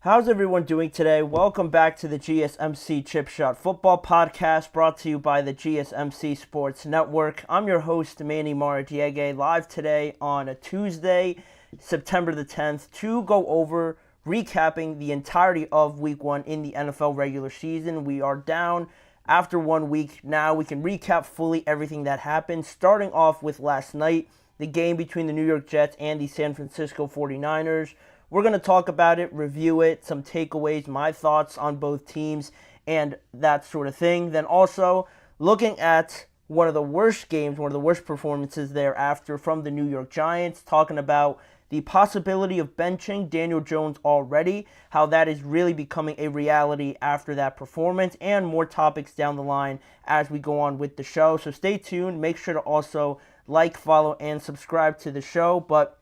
How's everyone doing today? Welcome back to the GSMC Chip Shot Football Podcast, brought to you by the GSMC Sports Network. I'm your host, Manny Maradiege, live today on a Tuesday, September the 10th, to go over recapping the entirety of Week 1 in the NFL regular season. We are down after 1 week now. We can recap fully everything that happened, starting off with last night, the game between the New York Jets and the San Francisco 49ers. We're going to talk about it, review it, some takeaways, my thoughts on both teams, and that sort of thing. Then also looking at one of the worst games, one of the worst performances thereafter from the New York Giants, talking about the possibility of benching Daniel Jones already, how that is really becoming a reality after that performance, and more topics down the line as we go on with the show. So stay tuned. Make sure to also like, follow, and subscribe to the show. But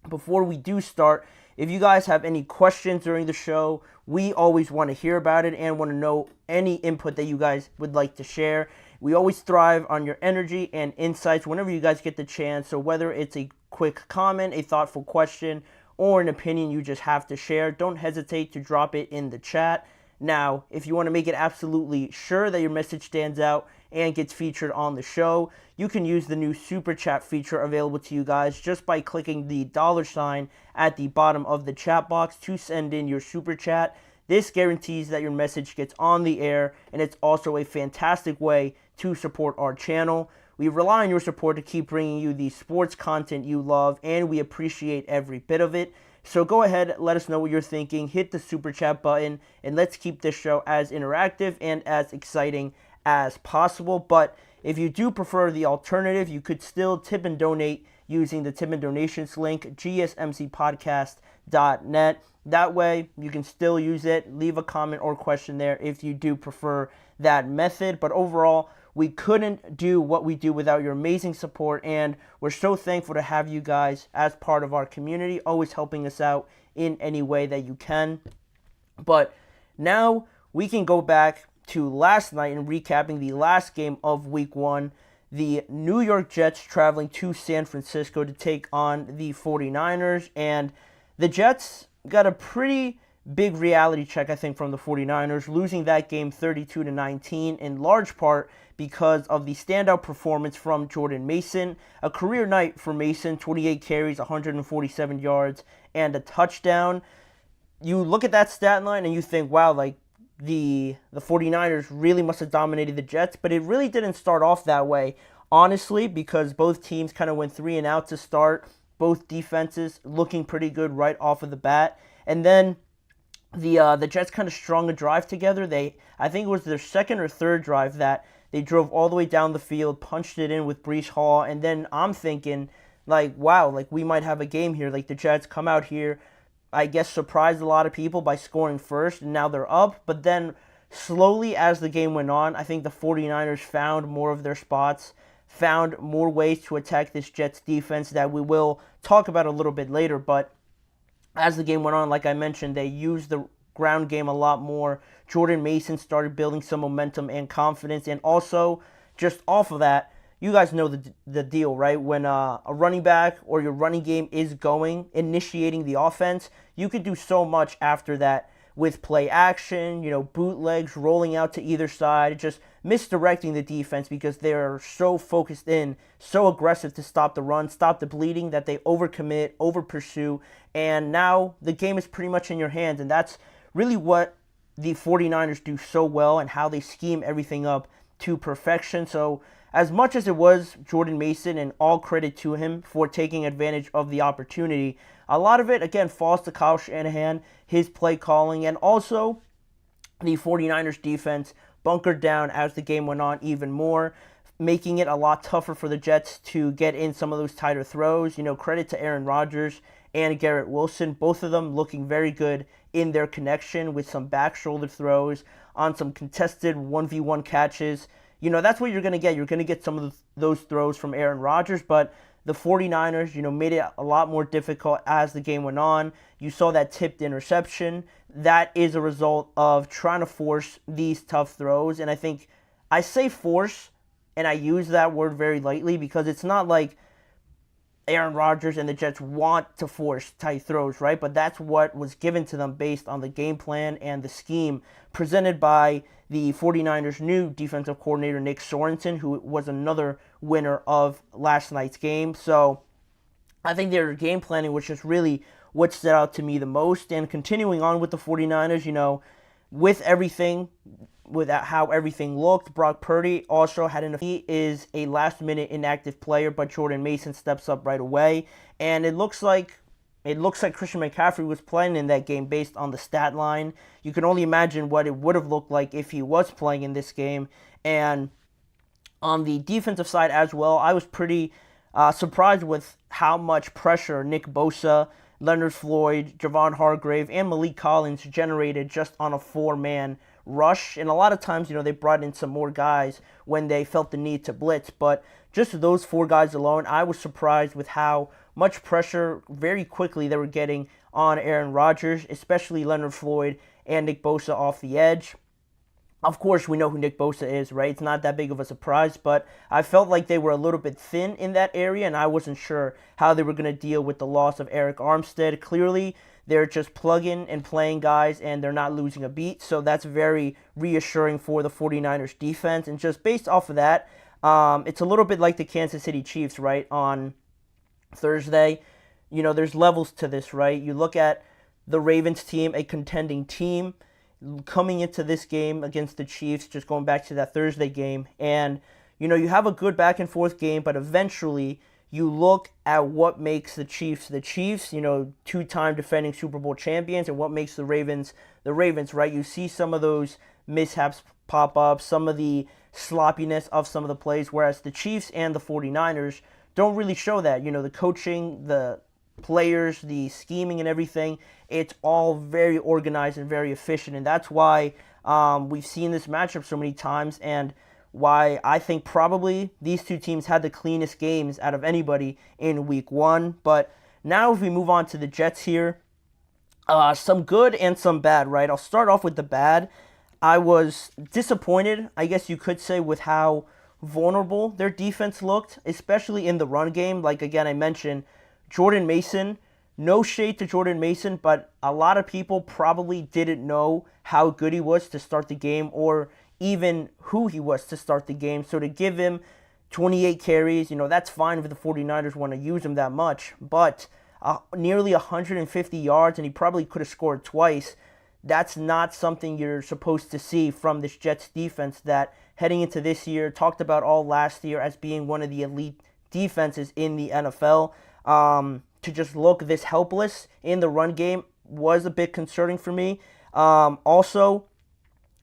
before we do start, if you guys have any questions during the show, we always want to hear about it and want to know any input that you guys would like to share. We always thrive on your energy and insights whenever you guys get the chance. So whether it's a quick comment, a thoughtful question, or an opinion you just have to share, don't hesitate to drop it in the chat. Now, if you want to make it absolutely sure that your message stands out and gets featured on the show, you can use the new Super Chat feature available to you guys just by clicking the $ at the bottom of the chat box to send in your Super Chat. This guarantees that your message gets on the air, and it's also a fantastic way to support our channel. We rely on your support to keep bringing you the sports content you love, and we appreciate every bit of it. So go ahead, let us know what you're thinking, hit the Super Chat button, and let's keep this show as interactive and as exciting as possible. But if you do prefer the alternative, you could still tip and donate using the tip and donations link, gsmcpodcast.net. That way, you can still use it. Leave a comment or question there if you do prefer that method. But overall, we couldn't do what we do without your amazing support, and we're so thankful to have you guys as part of our community, always helping us out in any way that you can. But now we can go back to last night and recapping the last game of Week 1, the New York Jets traveling to San Francisco to take on the 49ers, and the Jets got a pretty big reality check, I think, from the 49ers, losing that game 32-19 in large part because of the standout performance from Jordan Mason. A career night for Mason, 28 carries, 147 yards, and a touchdown. You look at that stat line and you think, wow, like the 49ers really must have dominated the Jets, but it really didn't start off that way, honestly, because both teams kind of went 3 and out to start, both defenses looking pretty good right off of the bat, and then the Jets kind of strung a drive together. I think it was their second or third drive that they drove all the way down the field, punched it in with Breece Hall, and then I'm thinking, like, wow, like we might have a game here. Like the Jets come out here, I guess surprised a lot of people by scoring first, and now they're up. But then slowly as the game went on, I think the 49ers found more of their spots, found more ways to attack this Jets defense that we will talk about a little bit later. But as the game went on, like I mentioned, they used the ground game a lot more. Jordan Mason started building some momentum and confidence, and also just off of that, you guys know the deal, right? When a running back or your running game is going, initiating the offense, you could do so much after that with play action, bootlegs, rolling out to either side, just misdirecting the defense because they're so focused in, so aggressive to stop the run, stop the bleeding, that they overcommit, overpursue, and now the game is pretty much in your hands, and that's really what the 49ers do so well and how they scheme everything up to perfection. So as much as it was Jordan Mason, and all credit to him for taking advantage of the opportunity, a lot of it, again, falls to Kyle Shanahan, his play calling, and also the 49ers defense bunkered down as the game went on even more, making it a lot tougher for the Jets to get in some of those tighter throws. Credit to Aaron Rodgers and Garrett Wilson, both of them looking very good in their connection with some back shoulder throws on some contested 1v1 catches. That's what you're going to get. You're going to get some of those throws from Aaron Rodgers, but the 49ers, made it a lot more difficult as the game went on. You saw that tipped interception. That is a result of trying to force these tough throws, and I think I say force, and I use that word very lightly because it's not like Aaron Rodgers and the Jets want to force tight throws, right? But that's what was given to them based on the game plan and the scheme presented by the 49ers' new defensive coordinator, Nick Sorensen, who was another winner of last night's game. So I think their game planning was just really what stood out to me the most. And continuing on with the 49ers, with everything, with how everything looked, Brock Purdy also had he is a last-minute inactive player, but Jordan Mason steps up right away. And it looks like Christian McCaffrey was playing in that game based on the stat line. You can only imagine what it would have looked like if he was playing in this game. And on the defensive side as well, I was pretty surprised with how much pressure Nick Bosa, Leonard Floyd, Javon Hargrave, and Malik Collins generated just on a four-man rush. And a lot of times, they brought in some more guys when they felt the need to blitz. But just those four guys alone, I was surprised with how much pressure very quickly they were getting on Aaron Rodgers, especially Leonard Floyd and Nick Bosa off the edge. Of course, we know who Nick Bosa is, right? It's not that big of a surprise, but I felt like they were a little bit thin in that area, and I wasn't sure how they were going to deal with the loss of Eric Armstead. Clearly, they're just plugging and playing guys, and they're not losing a beat, so that's very reassuring for the 49ers defense. And just based off of that, it's a little bit like the Kansas City Chiefs, right, on Thursday. There's levels to this, right? You look at the Ravens team, a contending team, coming into this game against the Chiefs, just going back to that Thursday game, and you have a good back and forth game, but eventually you look at what makes the Chiefs, two-time defending Super Bowl champions, and what makes the Ravens, right? You see some of those mishaps pop up, some of the sloppiness of some of the plays, whereas the Chiefs and the 49ers don't really show that. The coaching, the players, the scheming and everything, it's all very organized and very efficient, and that's why we've seen this matchup so many times, and why I think probably these two teams had the cleanest games out of anybody in week one. But now if we move on to the Jets here, some good and some bad, right? I'll start off with the bad. I was disappointed, I guess you could say, with how vulnerable their defense looked, especially in the run game. Like, again, I mentioned Jordan Mason. No shade to Jordan Mason, but a lot of people probably didn't know how good he was to start the game, or even who he was to start the game. So to give him 28 carries, that's fine if the 49ers want to use him that much. But nearly 150 yards, and he probably could have scored twice. That's not something you're supposed to see from this Jets defense that, heading into this year, talked about all last year as being one of the elite defenses in the NFL. To just look this helpless in the run game was a bit concerning for me. Also,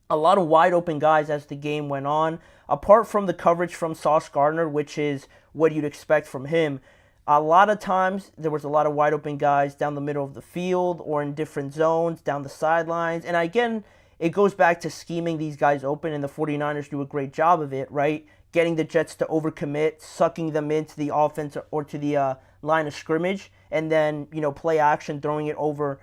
a lot of wide open guys as the game went on. Apart from the coverage from Sauce Gardner, which is what you'd expect from him, a lot of times there was a lot of wide open guys down the middle of the field or in different zones, down the sidelines. And again, it goes back to scheming these guys open, and the 49ers do a great job of it, right? Getting the Jets to overcommit, sucking them into the offense or to the line of scrimmage, and then, play action, throwing it over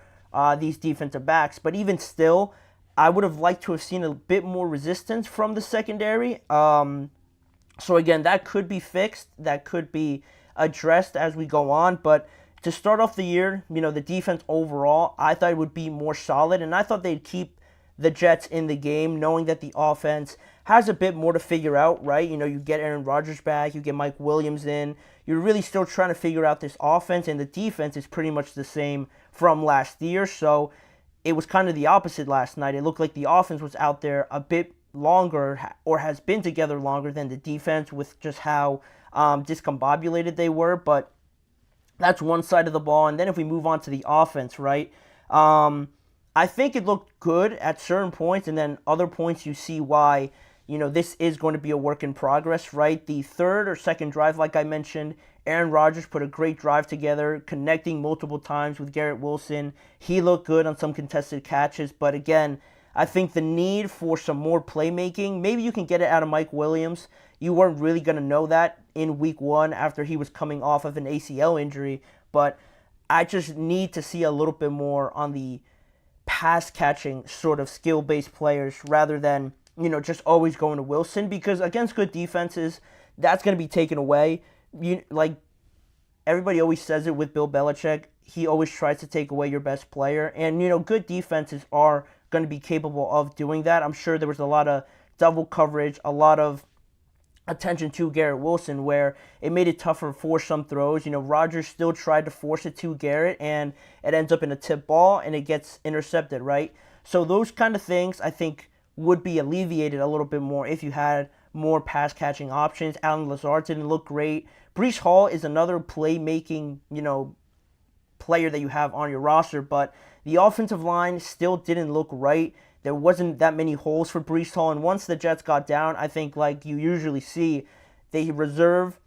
these defensive backs. But even still, I would have liked to have seen a bit more resistance from the secondary. So again, that could be fixed. That could be addressed as we go on. But to start off the year, the defense overall, I thought it would be more solid. And I thought they'd keep the Jets in the game, knowing that the offense has a bit more to figure out, right? You get Aaron Rodgers back, you get Mike Williams in. You're really still trying to figure out this offense, and the defense is pretty much the same from last year. So it was kind of the opposite last night. It looked like the offense was out there a bit longer, or has been together longer than the defense, with just how discombobulated they were. But that's one side of the ball. And then if we move on to the offense, right? I think it looked good at certain points, and then other points you see why, this is going to be a work in progress, right? The third or second drive, like I mentioned, Aaron Rodgers put a great drive together, connecting multiple times with Garrett Wilson. He looked good on some contested catches, but again, I think the need for some more playmaking, maybe you can get it out of Mike Williams. You weren't really going to know that in week one after he was coming off of an ACL injury, but I just need to see a little bit more on the pass-catching sort of skill-based players rather than, just always going to Wilson, because against good defenses, that's going to be taken away. everybody always says it with Bill Belichick. He always tries to take away your best player. And, good defenses are going to be capable of doing that. I'm sure there was a lot of double coverage, a lot of attention to Garrett Wilson where it made it tougher for some throws. Rodgers still tried to force it to Garrett, and it ends up in a tip ball, and it gets intercepted, right? So those kind of things, I think, would be alleviated a little bit more if you had more pass-catching options. Allen Lazard didn't look great. Breece Hall is another playmaking, player that you have on your roster, but the offensive line still didn't look right. There wasn't that many holes for Breece Hall, and once the Jets got down, I think like you usually see, they reserve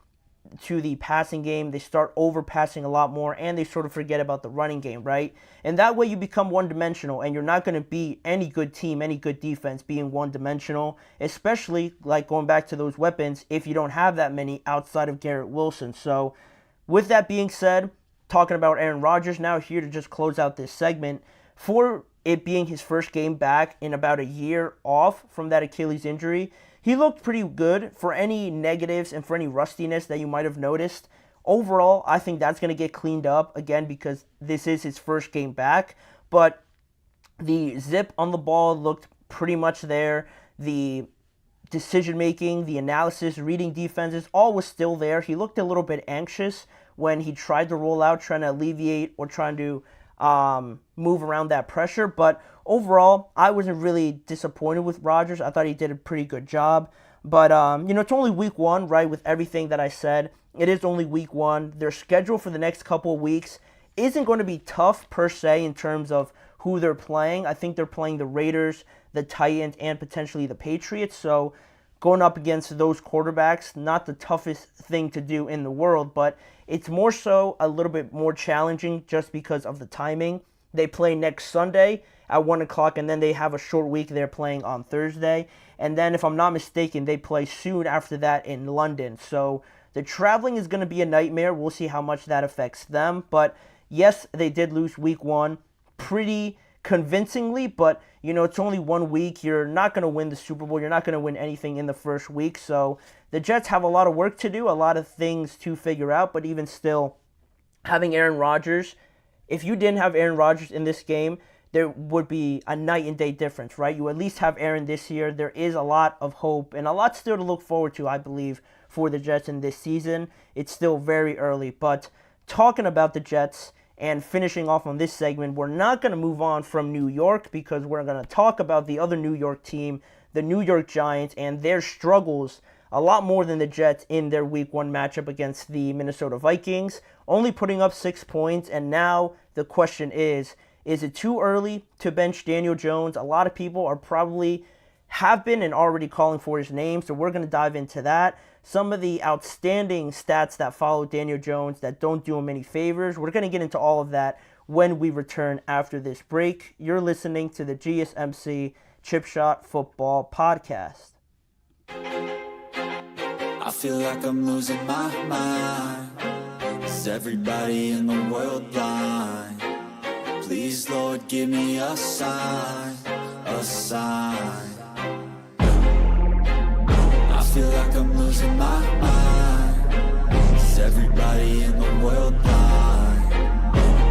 to the passing game. They start overpassing a lot more, and they sort of forget about the running game, right? And that way you become one-dimensional, and you're not going to beat any good team, any good defense being one-dimensional, especially like going back to those weapons if you don't have that many outside of Garrett Wilson. So with that being said, talking about Aaron Rodgers now, here to just close out this segment, for it being his first game back in about a year off from that Achilles injury, he looked pretty good. For any negatives and for any rustiness that you might have noticed, overall, I think that's going to get cleaned up, again, because this is his first game back. But the zip on the ball looked pretty much there. The decision-making, the analysis, reading defenses, all was still there. He looked a little bit anxious when he tried to roll out, trying to alleviate or trying to move around that pressure. But overall, I wasn't really disappointed with Rodgers. I thought he did a pretty good job. But, it's only week one, right, with everything that I said. It is only week one. Their schedule for the next couple of weeks isn't going to be tough, per se, in terms of who they're playing. I think they're playing the Raiders, the Titans, and potentially the Patriots. So going up against those quarterbacks, not the toughest thing to do in the world, but it's more so a little bit more challenging just because of the timing. They play next Sunday at 1 o'clock, and then they have a short week. They're playing on Thursday. And then, if I'm not mistaken, they play soon after that in London. So the traveling is going to be a nightmare. We'll see how much that affects them. But yes, they did lose week one pretty convincingly, but it's only 1 week. You're not going to win the Super Bowl. You're not going to win anything in the first week. So the Jets have a lot of work to do, a lot of things to figure out, but even still, having Aaron Rodgers, if you didn't have Aaron Rodgers in this game, there would be a night and day difference, right? You at least have Aaron this year. There is a lot of hope and a lot still to look forward to, I believe, for the Jets in this season. It's still very early, but talking about the Jets and finishing off on this segment, we're not going to move on from New York because we're going to talk about the other New York team, the New York Giants, and their struggles a lot more than the Jets in their week one matchup against the Minnesota Vikings, only putting up 6 points. And now the question is it too early to bench Daniel Jones? A lot of people are probably have been and already calling for his name, so we're going to dive into that. Some of the outstanding stats that follow Daniel Jones that don't do him any favors. We're going to get into all of that when we return after this break. You're listening to the GSMC Chip Shot Football Podcast. I feel like I'm losing my mind. Is everybody in the world blind? Please, Lord, give me a sign, a sign. I feel like I'm losing my mind. Is everybody in the world blind?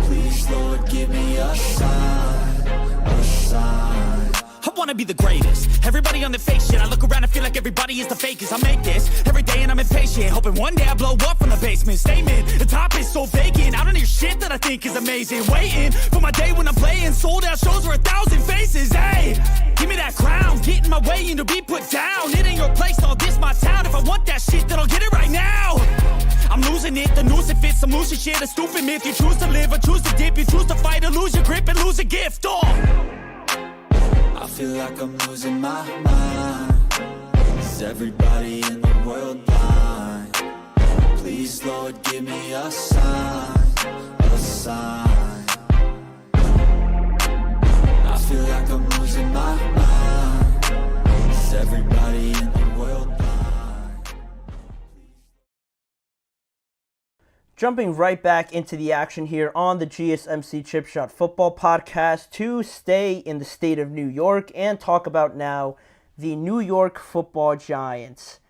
Please, Lord, give me a sign, a sign. I wanna be the greatest. Everybody on the fake shit. I look around and feel like everybody is the fakest. I make this every day and I'm impatient, hoping one day I blow up from the basement. Statement, the top is so vacant. I don't hear shit that I think is amazing. Waiting for my day when I'm playing sold out shows for 1,000 faces. Hey, give me that crown, get in my way and to be put down. It ain't your place, all this my town. If I want that shit, then I'll get it right now. I'm losing it, the noose it fits. I'm losing shit, a stupid myth. You choose to live or choose to dip. You choose to fight or lose your grip and lose a gift. I feel like I'm losing my mind. Is everybody in the world blind? Please, Lord, give me a sign, a sign. I feel like I'm losing my mind. Is everybody in the world blind? Jumping right back into the action here on the GSMC Chip Shot Football Podcast to stay in the state of New York and talk about now the New York Football Giants.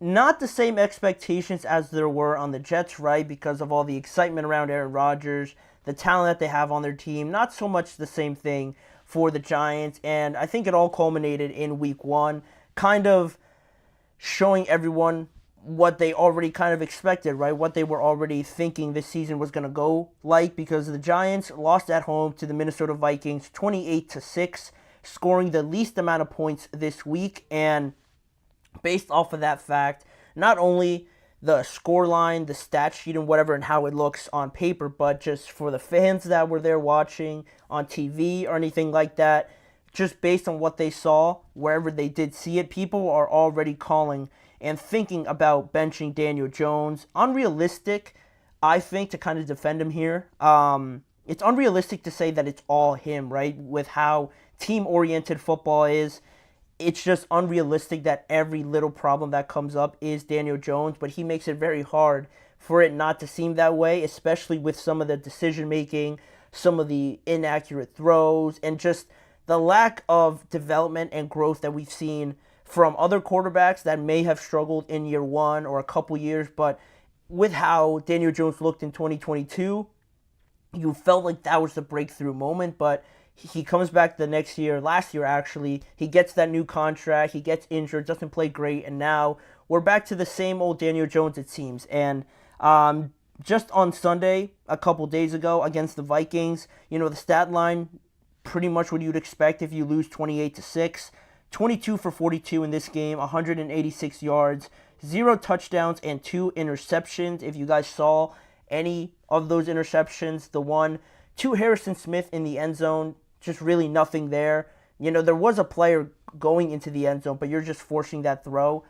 not the same expectations as there were on the Jets, right? Because of all the excitement around Aaron Rodgers, the talent that they have on their team. Not so much the same thing for the Giants. And I think it all culminated in week one, kind of showing everyone what they already kind of expected, right? What they were already thinking this season was going to go like, because the Giants lost at home to the Minnesota Vikings 28-6, scoring the least amount of points this week. And based off of that fact, not only the scoreline, the stat sheet, and whatever, and how it looks on paper, but just for the fans that were there watching on TV or anything like that, just based on what they saw, wherever they did see it, people are already calling and thinking about benching Daniel Jones. Unrealistic, I think, to kind of defend him here. It's unrealistic to say that it's all him, right? With how team-oriented football is, it's just unrealistic that every little problem that comes up is Daniel Jones, but he makes it very hard for it not to seem that way, especially with some of the decision-making, some of the inaccurate throws, and just the lack of development and growth that we've seen from other quarterbacks that may have struggled in year one or a couple years. But with how Daniel Jones looked in 2022, you felt like that was the breakthrough moment. But he comes back the next year, last year actually, he gets that new contract, he gets injured, doesn't play great, and now we're back to the same old Daniel Jones, it seems. And just on Sunday, a couple days ago, against the Vikings, the stat line, pretty much what you'd expect if you lose 28-6. 22 for 42 in this game, 186 yards, 0 touchdowns, and 2 interceptions. If you guys saw any of those interceptions, the one to Harrison Smith in the end zone, just really nothing there. There was a player going into the end zone, but you're just forcing that throw.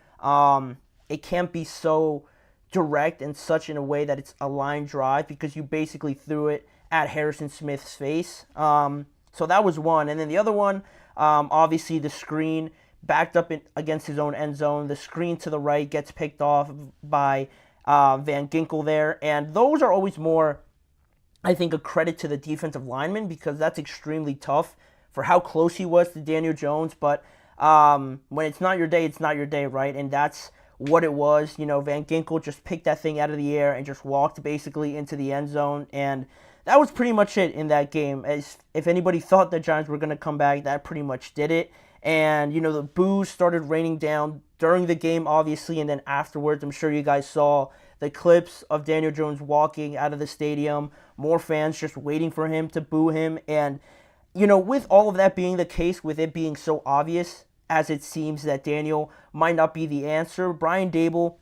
It can't be so direct and such in a way that it's a line drive, because you basically threw it at Harrison Smith's face. So that was one. And then the other one, obviously the screen backed up against his own end zone. The screen to the right gets picked off by Van Ginkel there. And those are always more, I think, a credit to the defensive lineman, because that's extremely tough for how close he was to Daniel Jones. But when it's not your day, it's not your day, right? And that's what it was. Van Ginkel just picked that thing out of the air and just walked basically into the end zone. And that was pretty much it in that game. As if anybody thought the Giants were going to come back, that pretty much did it. And, the boos started raining down during the game, obviously, and then afterwards. I'm sure you guys saw the clips of Daniel Jones walking out of the stadium. More fans just waiting for him to boo him. And, with all of that being the case, with it being so obvious, as it seems that Daniel might not be the answer, Brian Daboll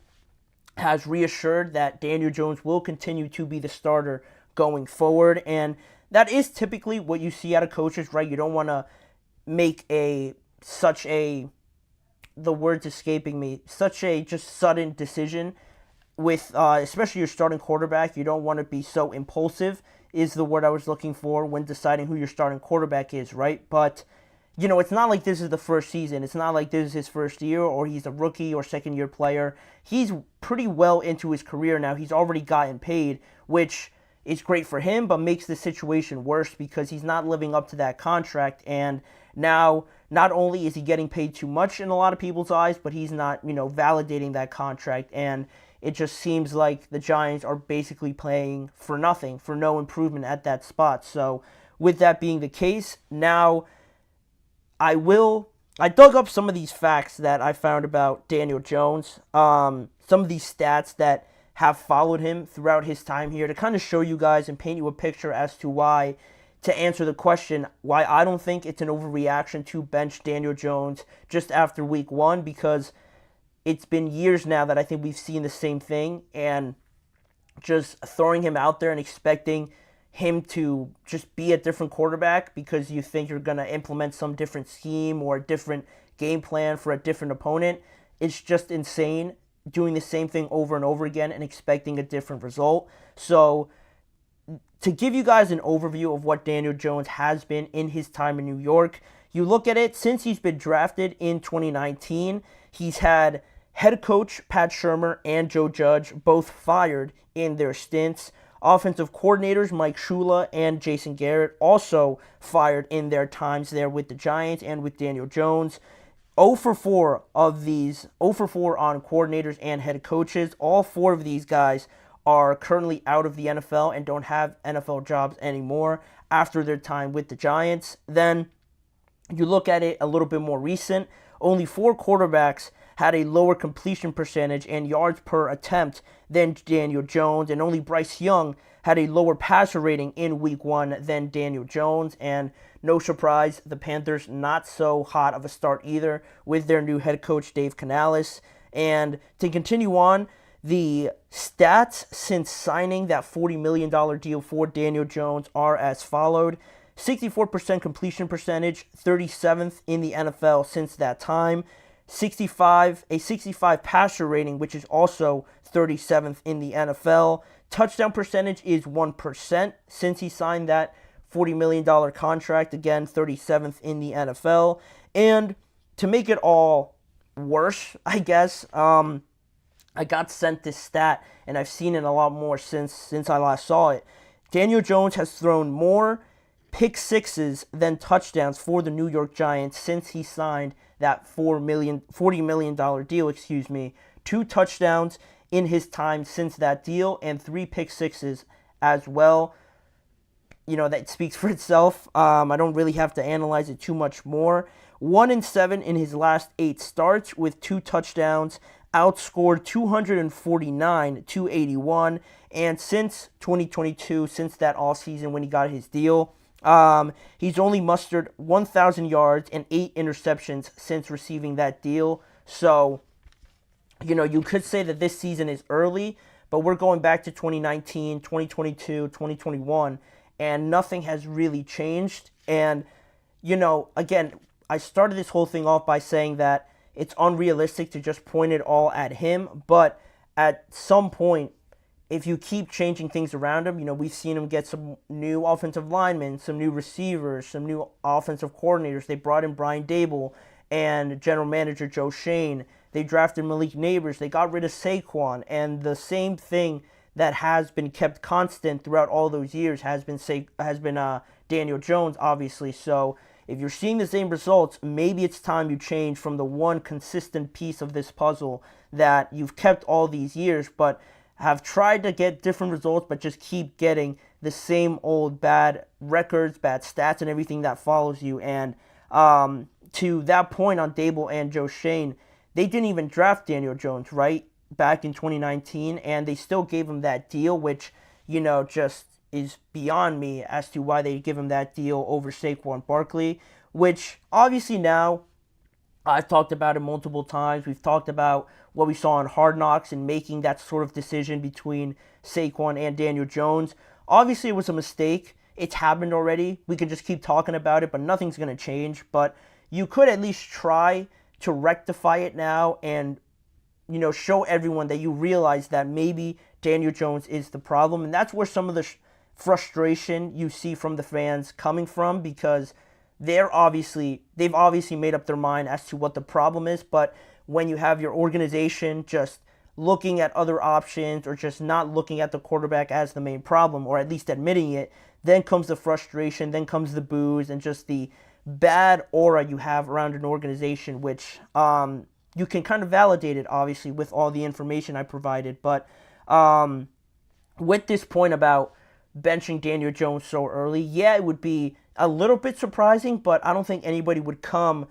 has reassured that Daniel Jones will continue to be the starter going forward. And that is typically what you see out of coaches, right? You don't want to make such a just sudden decision with especially your starting quarterback. You don't want to be so impulsive, is the word I was looking for, when deciding who your starting quarterback is, right? But it's not like this is the first season. It's not like this is his first year, or he's a rookie or second year player. He's pretty well into his career now. He's already gotten paid, which is great for him, but makes the situation worse, because he's not living up to that contract. And now, not only is he getting paid too much in a lot of people's eyes, but he's not, validating that contract. And it just seems like the Giants are basically playing for nothing, for no improvement at that spot. So with that being the case, now I dug up some of these facts that I found about Daniel Jones, some of these stats that have followed him throughout his time here, to kind of show you guys and paint you a picture as to why, to answer the question, why I don't think it's an overreaction to bench Daniel Jones just after week one, because it's been years now that I think we've seen the same thing, and just throwing him out there and expecting him to just be a different quarterback because you think you're going to implement some different scheme or a different game plan for a different opponent, it's just insane. Doing the same thing over and over again and expecting a different result. So to give you guys an overview of what Daniel Jones has been in his time in New York, you look at it, since he's been drafted in 2019, he's had head coach Pat Shurmur and Joe Judge both fired in their stints. Offensive coordinators Mike Shula and Jason Garrett also fired in their times there with the Giants and with Daniel Jones. 0 for 4 of these, 0 for 4 on coordinators and head coaches. All 4 of these guys are currently out of the NFL and don't have NFL jobs anymore after their time with the Giants. Then you look at it a little bit more recent, only 4 quarterbacks had a lower completion percentage and yards per attempt than Daniel Jones, and only Bryce Young had a lower passer rating in week 1 than Daniel Jones. And no surprise, the Panthers not so hot of a start either with their new head coach Dave Canales. And to continue on, the stats since signing that $40 million deal for Daniel Jones are as followed. 64% completion percentage, 37th in the NFL since that time. A 65 passer rating, which is also 37th in the NFL. Touchdown percentage is 1% since he signed that $40 million contract, again, 37th in the NFL. And to make it all worse, I guess, I got sent this stat, and I've seen it a lot more since I last saw it. Daniel Jones has thrown more pick sixes than touchdowns for the New York Giants since he signed that $40 million deal, 2 touchdowns in his time since that deal, and 3 pick sixes as well. That speaks for itself. I don't really have to analyze it too much more. 1-7 in his last 8 starts with 2 touchdowns, outscored 249-81, and since 2022, since that offseason when he got his deal, he's only mustered 1,000 yards and 8 interceptions since receiving that deal. So, you could say that this season is early, but we're going back to 2019, 2022, 2021, and nothing has really changed. And, again, I started this whole thing off by saying that it's unrealistic to just point it all at him, but at some point, if you keep changing things around him, we've seen him get some new offensive linemen, some new receivers, some new offensive coordinators. They brought in Brian Daboll and general manager Joe Schoen. They drafted Malik Neighbors. They got rid of Saquon. And the same thing that has been kept constant throughout all those years has been Daniel Jones, obviously. So if you're seeing the same results, maybe it's time you change from the one consistent piece of this puzzle that you've kept all these years, but have tried to get different results, but just keep getting the same old bad records, bad stats, and everything that follows you. And to that point on Daboll and Joe Schoen, they didn't even draft Daniel Jones, right, back in 2019, and they still gave him that deal, which, just is beyond me as to why they give him that deal over Saquon Barkley, which obviously now I've talked about it multiple times. We've talked about what we saw in Hard Knocks and making that sort of decision between Saquon and Daniel Jones. Obviously, it was a mistake. It's happened already. We can just keep talking about it, but nothing's going to change. But you could at least try to rectify it now and, show everyone that you realize that maybe Daniel Jones is the problem. And that's where some of the frustration you see from the fans coming from, because they've obviously made up their mind as to what the problem is. But when you have your organization just looking at other options or just not looking at the quarterback as the main problem, or at least admitting it, then comes the frustration, then comes the boos, and just the bad aura you have around an organization, which you can kind of validate it, obviously, with all the information I provided. But with this point about benching Daniel Jones so early, yeah, it would be a little bit surprising, but I don't think anybody would come,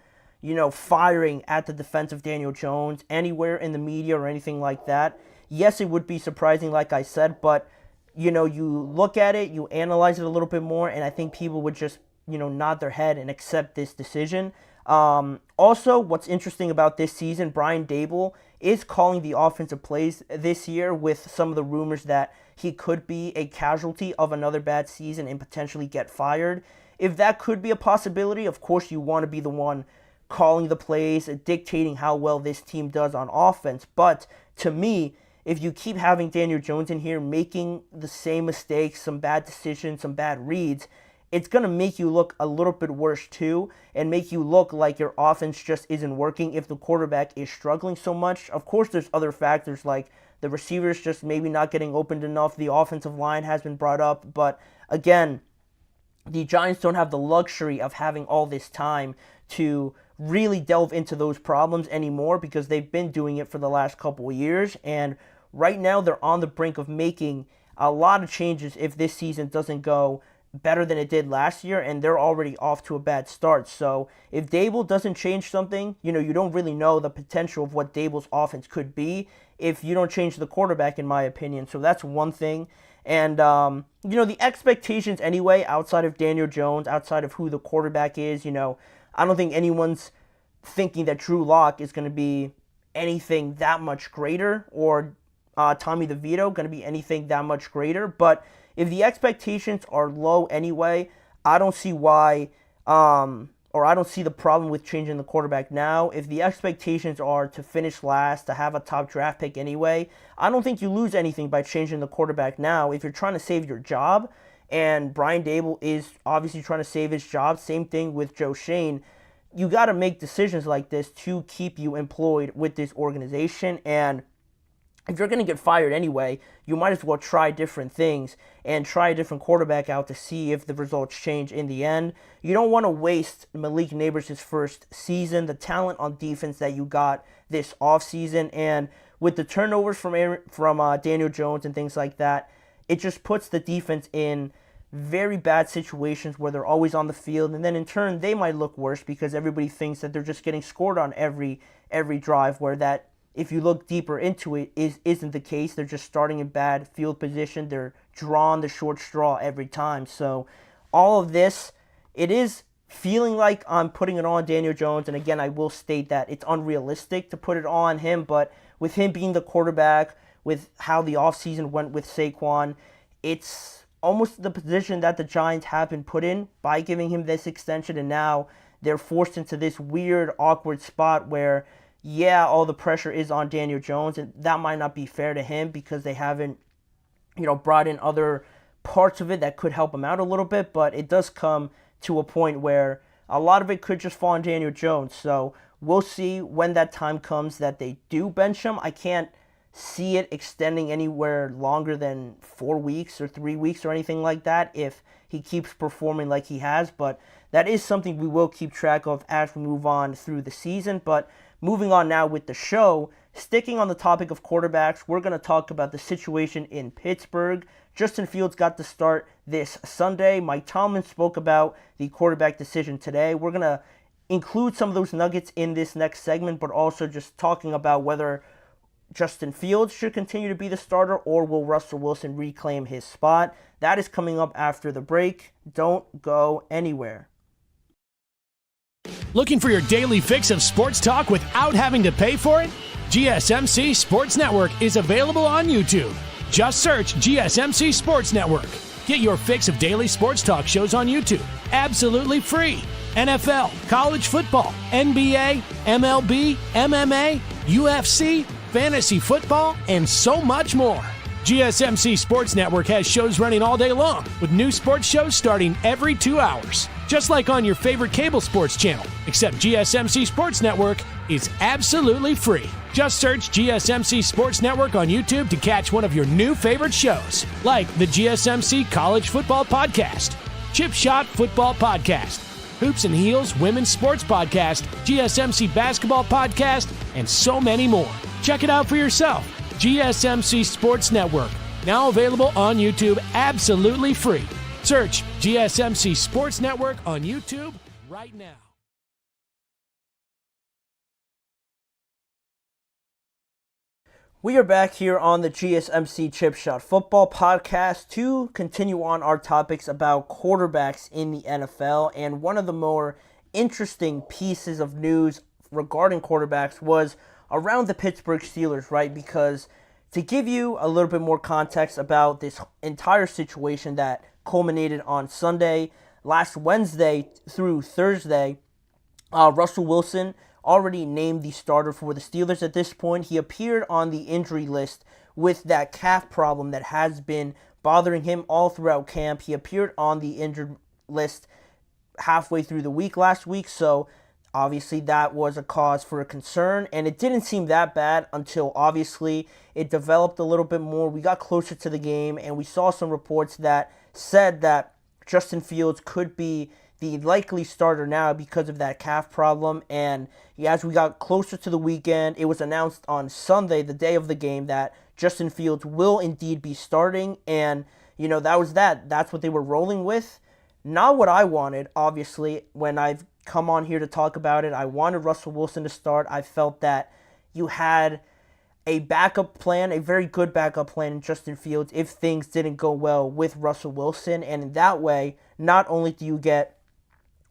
firing at the defense of Daniel Jones anywhere in the media or anything like that. Yes, it would be surprising, like I said, but, you look at it, you analyze it a little bit more, and I think people would just, nod their head and accept this decision. Also, what's interesting about this season, Brian Daboll is calling the offensive plays this year, with some of the rumors that he could be a casualty of another bad season and potentially get fired. If that could be a possibility, of course you want to be the one calling the plays, dictating how well this team does on offense. But to me, if you keep having Daniel Jones in here making the same mistakes, some bad decisions, some bad reads, it's going to make you look a little bit worse too, and make you look like your offense just isn't working if the quarterback is struggling so much. Of course, there's other factors like the receivers just maybe not getting opened enough. The offensive line has been brought up. But again, the Giants don't have the luxury of having all this time to really delve into those problems anymore because they've been doing it for the last couple of years. And right now they're on the brink of making a lot of changes if this season doesn't go better than it did last year, and they're already off to a bad start. So if Daboll doesn't change something, you don't really know the potential of what Daboll's offense could be if you don't change the quarterback, in my opinion. So that's one thing. And, the expectations anyway, outside of Daniel Jones, outside of who the quarterback is, I don't think anyone's thinking that Drew Lock is going to be anything that much greater, or Tommy DeVito going to be anything that much greater. But if the expectations are low anyway, I don't see why, or I don't see the problem with changing the quarterback now. If the expectations are to finish last, to have a top draft pick anyway, I don't think you lose anything by changing the quarterback now if you're trying to save your job. And Brian Daboll is obviously trying to save his job. Same thing with Joe Schoen. You got to make decisions like this to keep you employed with this organization. And if you're going to get fired anyway, you might as well try different things and try a different quarterback out to see if the results change in the end. You don't want to waste Malik Nabers' first season, the talent on defense that you got this offseason. And with the turnovers from Daniel Jones and things like that, it just puts the defense in very bad situations where they're always on the field. And then in turn, they might look worse because everybody thinks that they're just getting scored on every drive, where that, if you look deeper into it, isn't the case. They're just starting in bad field position. They're drawing the short straw every time. So all of this, it is feeling like I'm putting it on Daniel Jones. And again, I will state that it's unrealistic to put it on him. But with him being the quarterback, with how the offseason went with Saquon, it's almost the position that the Giants have been put in by giving him this extension. And now they're forced into this weird, awkward spot where, yeah, all the pressure is on Daniel Jones, and that might not be fair to him because they haven't, brought in other parts of it that could help him out a little bit, but it does come to a point where a lot of it could just fall on Daniel Jones. So we'll see when that time comes that they do bench him. I can't see it extending anywhere longer than 4 weeks or 3 weeks or anything like that if he keeps performing like he has, but that is something we will keep track of as we move on through the season. But moving on now with the show, sticking on the topic of quarterbacks, we're going to talk about the situation in Pittsburgh. Justin Fields got the start this Sunday. Mike Tomlin spoke about the quarterback decision today. We're going to include some of those nuggets in this next segment, but also just talking about whether Justin Fields should continue to be the starter or will Russell Wilson reclaim his spot. That is coming up after the break. Don't go anywhere. Looking for your daily fix of sports talk without having to pay for it? GSMC Sports Network is available on YouTube. Just search GSMC Sports Network. Get your fix of daily sports talk shows on YouTube, absolutely free. NFL, college football, NBA, MLB, MMA, UFC, fantasy football, and so much more. GSMC Sports Network has shows running all day long, with new sports shows starting every 2 hours. Just like on your favorite cable sports channel, except GSMC Sports Network is absolutely free. Just search GSMC Sports Network on YouTube to catch one of your new favorite shows, like the GSMC College Football Podcast, Chip Shot Football Podcast, Hoops and Heels Women's Sports Podcast, GSMC Basketball Podcast, and so many more. Check it out for yourself. GSMC Sports Network, now available on YouTube absolutely free. Search GSMC Sports Network on YouTube right now. We are back here on the GSMC Chip Shot Football Podcast to continue on our topics about quarterbacks in the NFL. And one of the more interesting pieces of news regarding quarterbacks was around the Pittsburgh Steelers, right? Because to give you a little bit more context about this entire situation that culminated on Sunday, last Wednesday through Thursday, Russell Wilson already named the starter for the Steelers at this point. He appeared on the injury list with that calf problem that has been bothering him all throughout camp. He appeared on the injured list halfway through the week last week, so obviously that was a cause for a concern, and it didn't seem that bad until obviously it developed a little bit more. We got closer to the game, and we saw some reports that said that Justin Fields could be the likely starter now because of that calf problem. And as we got closer to the weekend, it was announced on Sunday, the day of the game, that Justin Fields will indeed be starting. And, that was that. That's what they were rolling with. Not what I wanted, obviously, when I've come on here to talk about it. I wanted Russell Wilson to start. I felt that you had a backup plan, a very good backup plan in Justin Fields if things didn't go well with Russell Wilson. And in that way, not only do you get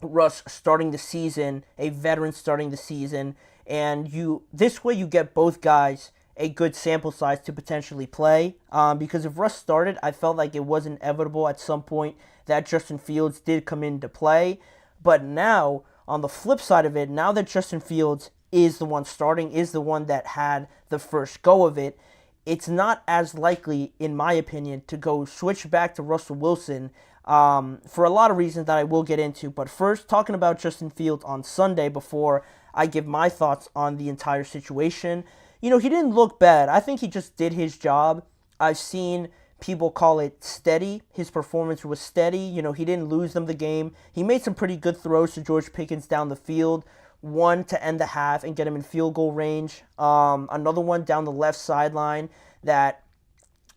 Russ starting the season, a veteran starting the season, and this way you get both guys a good sample size to potentially play. Because if Russ started, I felt like it was inevitable at some point that Justin Fields did come into play. But now, on the flip side of it, now that Justin Fields is the one starting, is the one that had the first go of it, it's not as likely, in my opinion, to go switch back to Russell Wilson for a lot of reasons that I will get into. But first, talking about Justin Fields on Sunday before I give my thoughts on the entire situation. He didn't look bad. I think he just did his job. I've seen people call it steady. His performance was steady. He didn't lose them the game. He made some pretty good throws to George Pickens down the field. One to end the half and get him in field goal range. Another one down the left sideline that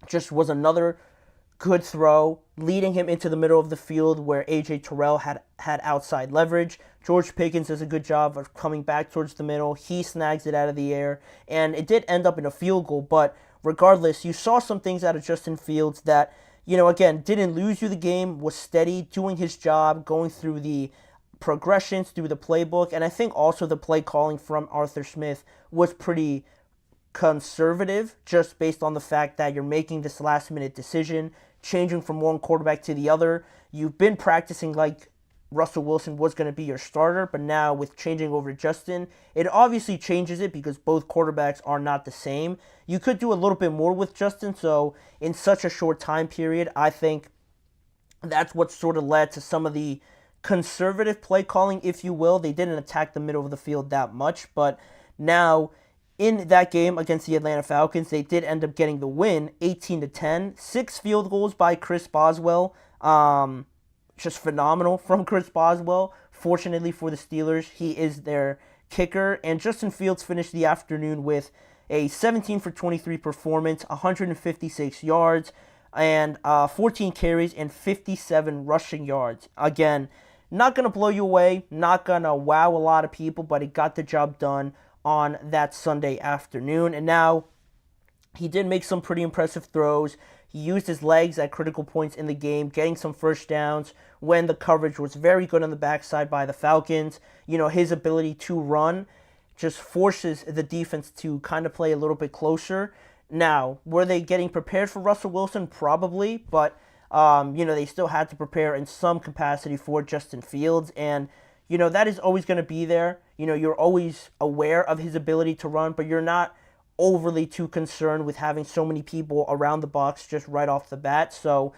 just was another good throw, leading him into the middle of the field where A.J. Terrell had outside leverage. George Pickens does a good job of coming back towards the middle. He snags it out of the air, and it did end up in a field goal. But regardless, you saw some things out of Justin Fields that, again, didn't lose you the game, was steady, doing his job, going through the progressions, through the playbook. And I think also the play calling from Arthur Smith was pretty conservative, just based on the fact that you're making this last-minute decision, changing from one quarterback to the other. You've been practicing like Russell Wilson was going to be your starter, but now with changing over Justin, it obviously changes it because both quarterbacks are not the same. You could do a little bit more with Justin, so in such a short time period, I think that's what sort of led to some of the conservative play calling, if you will. They didn't attack the middle of the field that much, but now in that game against the Atlanta Falcons, they did end up getting the win, 18-10. 6 field goals by Chris Boswell. Just phenomenal from Chris Boswell. Fortunately for the Steelers, he is their kicker. And Justin Fields finished the afternoon with a 17 for 23 performance, 156 yards, and 14 carries and 57 rushing yards. Again, not going to blow you away, not going to wow a lot of people, but it got the job done on that Sunday afternoon. And now he did make some pretty impressive throws. He used his legs at critical points in the game, getting some first downs when the coverage was very good on the backside by the Falcons. His ability to run just forces the defense to kind of play a little bit closer. Now, were they getting prepared for Russell Wilson? Probably, but they still had to prepare in some capacity for Justin Fields, and that is always going to be there. You're always aware of his ability to run, but you're not overly too concerned with having so many people around the box just right off the bat. So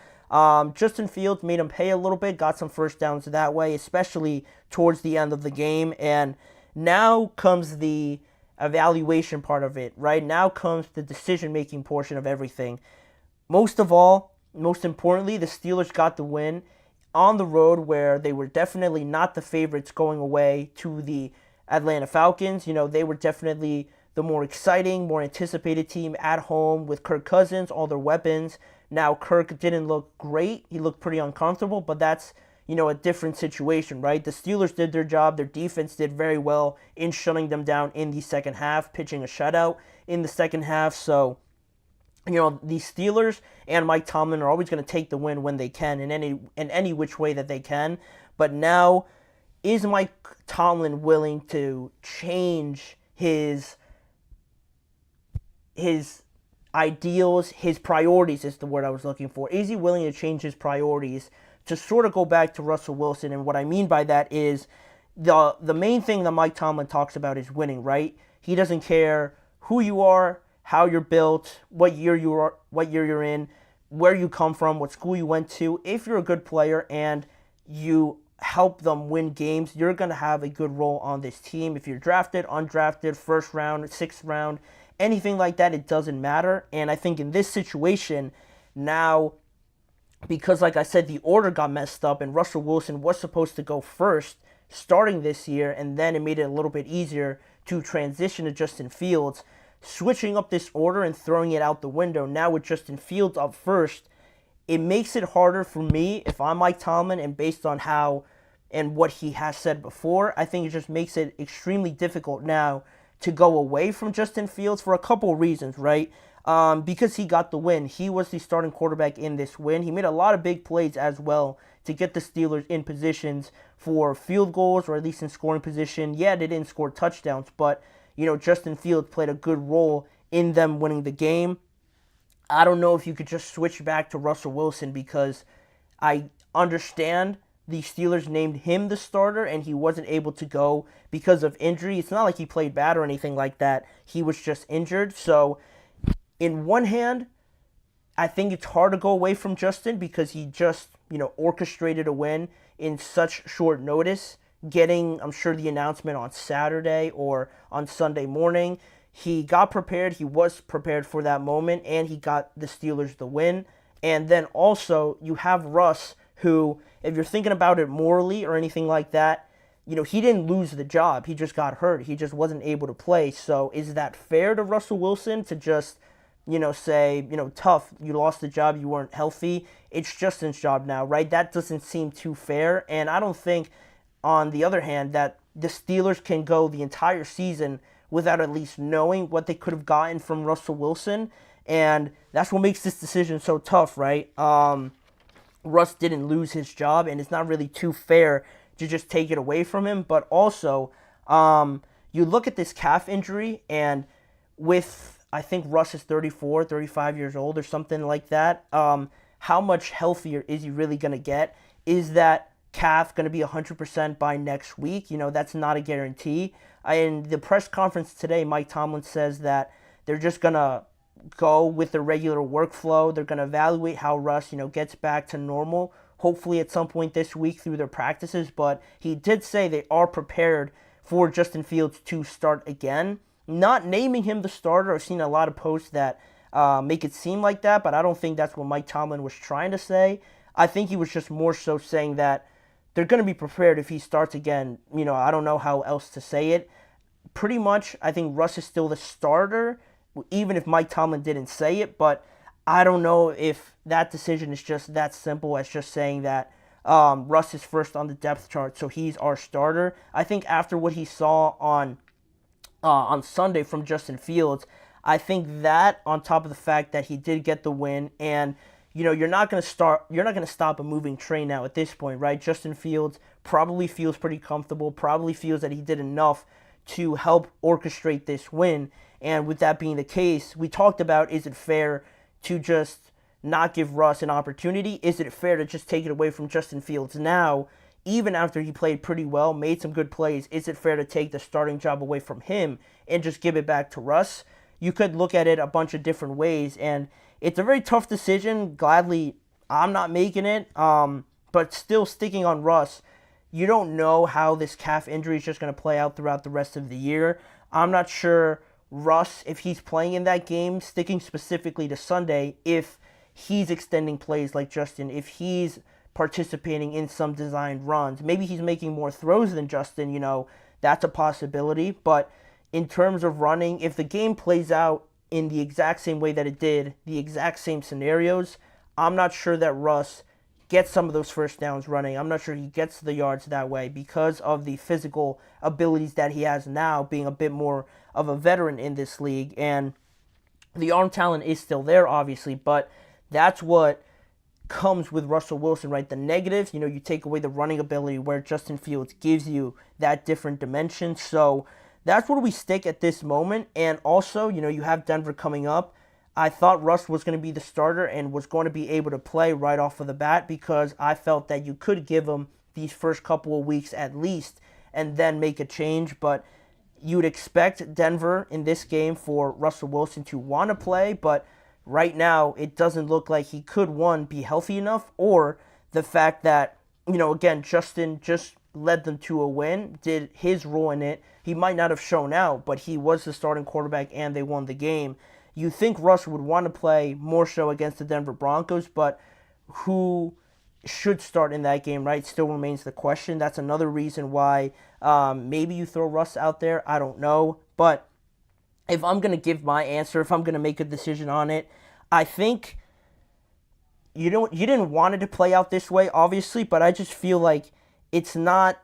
Justin Fields made him pay a little bit, got some first downs that way, especially towards the end of the game. And now comes the evaluation part of it, right? Now comes the decision-making portion of everything. Most importantly, the Steelers got the win on the road where they were definitely not the favorites going away to the Atlanta Falcons. They were definitely the more exciting, more anticipated team at home with Kirk Cousins, all their weapons. Now, Kirk didn't look great. He looked pretty uncomfortable, but that's, a different situation, right? The Steelers did their job. Their defense did very well in shutting them down in the second half, pitching a shutout in the second half. So, the Steelers and Mike Tomlin are always going to take the win when they can, in any which way that they can. But now, is Mike Tomlin willing to change his ideals, his priorities is the word I was looking for? Is he willing to change his priorities to sort of go back to Russell Wilson? And what I mean by that is the main thing that Mike Tomlin talks about is winning, right? He doesn't care who you are, how you're built, what year you're in, where you come from, what school you went to. If you're a good player and you help them win games, you're going to have a good role on this team. If you're drafted, undrafted, first round, sixth round, anything like that, it doesn't matter. And I think in this situation, now because, like I said, the order got messed up and Russell Wilson was supposed to go first starting this year, and then it made it a little bit easier to transition to Justin Fields. Switching up this order and throwing it out the window now with Justin Fields up first, it makes it harder for me if I'm Mike Tomlin, and based on how and what he has said before, I think it just makes it extremely difficult now to go away from Justin Fields for a couple of reasons, right? Because he got the win. He was the starting quarterback in this win. He made a lot of big plays as well to get the Steelers in positions for field goals, or at least in scoring position. Yeah, they didn't score touchdowns, but Justin Fields played a good role in them winning the game. I don't know if you could just switch back to Russell Wilson, because I understand the Steelers named him the starter and he wasn't able to go because of injury. It's not like he played bad or anything like that. He was just injured. So in one hand, I think it's hard to go away from Justin because he just, orchestrated a win in such short notice, getting, I'm sure, the announcement on Saturday or on Sunday morning. He got prepared. He was prepared for that moment, and he got the Steelers the win. And then also you have Russ, who, if you're thinking about it morally or anything like that, he didn't lose the job. He just got hurt. He just wasn't able to play. So is that fair to Russell Wilson to just, say, tough, you lost the job, you weren't healthy? It's Justin's job now, right? That doesn't seem too fair. And I don't think, on the other hand, that the Steelers can go the entire season without at least knowing what they could have gotten from Russell Wilson. And that's what makes this decision so tough, right? Russ didn't lose his job, and it's not really too fair to just take it away from him. But also, you look at this calf injury, and with, I think Russ is 34, 35 years old or something like that, how much healthier is he really going to get? Is that calf going to be 100% by next week? That's not a guarantee. In the press conference today, Mike Tomlin says that they're just going to go with the regular workflow. They're going to evaluate how Russ, gets back to normal, hopefully at some point this week through their practices. But he did say they are prepared for Justin Fields to start again. Not naming him the starter. I've seen a lot of posts that make it seem like that, but I don't think that's what Mike Tomlin was trying to say. I think he was just more so saying that they're going to be prepared if he starts again. I don't know how else to say it. Pretty much, I think Russ is still the starter, even if Mike Tomlin didn't say it, but I don't know if that decision is just that simple as just saying that Russ is first on the depth chart, so he's our starter. I think after what he saw on Sunday from Justin Fields, I think that, on top of the fact that he did get the win, and you're not going to stop a moving train now at this point, right? Justin Fields probably feels pretty comfortable, probably feels that he did enough to help orchestrate this win. And with that being the case, we talked about, is it fair to just not give Russ an opportunity? Is it fair to just take it away from Justin Fields now, even after he played pretty well, made some good plays? Is it fair to take the starting job away from him and just give it back to Russ? You could look at it a bunch of different ways, and it's a very tough decision. Gladly, I'm not making it, but still sticking on Russ. You don't know how this calf injury is just going to play out throughout the rest of the year. I'm not sure Russ, if he's playing in that game, sticking specifically to Sunday, if he's extending plays like Justin, if he's participating in some designed runs. Maybe he's making more throws than Justin, that's a possibility. But in terms of running, if the game plays out in the exact same way that it did, the exact same scenarios, I'm not sure that Russ gets some of those first downs running. I'm not sure he gets the yards that way because of the physical abilities that he has now, being a bit more of a veteran in this league. And the arm talent is still there, obviously, but that's what comes with Russell Wilson, right? The negatives, you take away the running ability where Justin Fields gives you that different dimension. So that's where we stick at this moment. And also, you have Denver coming up. I thought Russ was going to be the starter and was going to be able to play right off of the bat because I felt that you could give him these first couple of weeks at least and then make a change. But you would expect Denver in this game for Russell Wilson to want to play, but right now it doesn't look like he could, one, be healthy enough, or the fact that, again, Justin just led them to a win, did his role in it. He might not have shown out, but he was the starting quarterback and they won the game. You think Russ would want to play more so against the Denver Broncos, but who should start in that game, right, still remains the question. That's another reason why maybe you throw Russ out there. I don't know. But if I'm going to give my answer, if I'm going to make a decision on it, I think you didn't want it to play out this way, obviously, but I just feel like it's not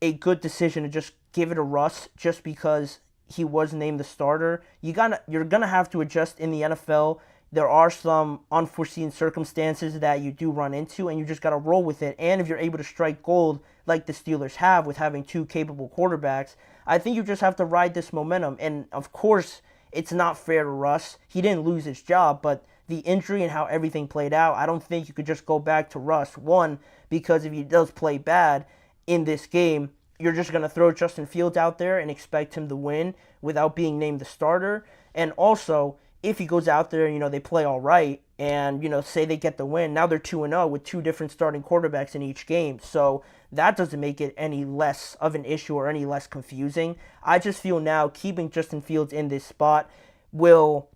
a good decision to just give it to Russ just because he was named the starter. You're gonna have to adjust in the NFL. There are some unforeseen circumstances that you do run into, and you just gotta roll with it. And if you're able to strike gold like the Steelers have with having two capable quarterbacks, I think you just have to ride this momentum. And of course, it's not fair to Russ. He didn't lose his job, but the injury and how everything played out, I don't think you could just go back to Russ. One, because if he does play bad in this game, you're just going to throw Justin Fields out there and expect him to win without being named the starter. And also, if he goes out there and, they play all right and, say they get the win, now they're 2-0 with two different starting quarterbacks in each game. So that doesn't make it any less of an issue or any less confusing. I just feel now keeping Justin Fields in this spot will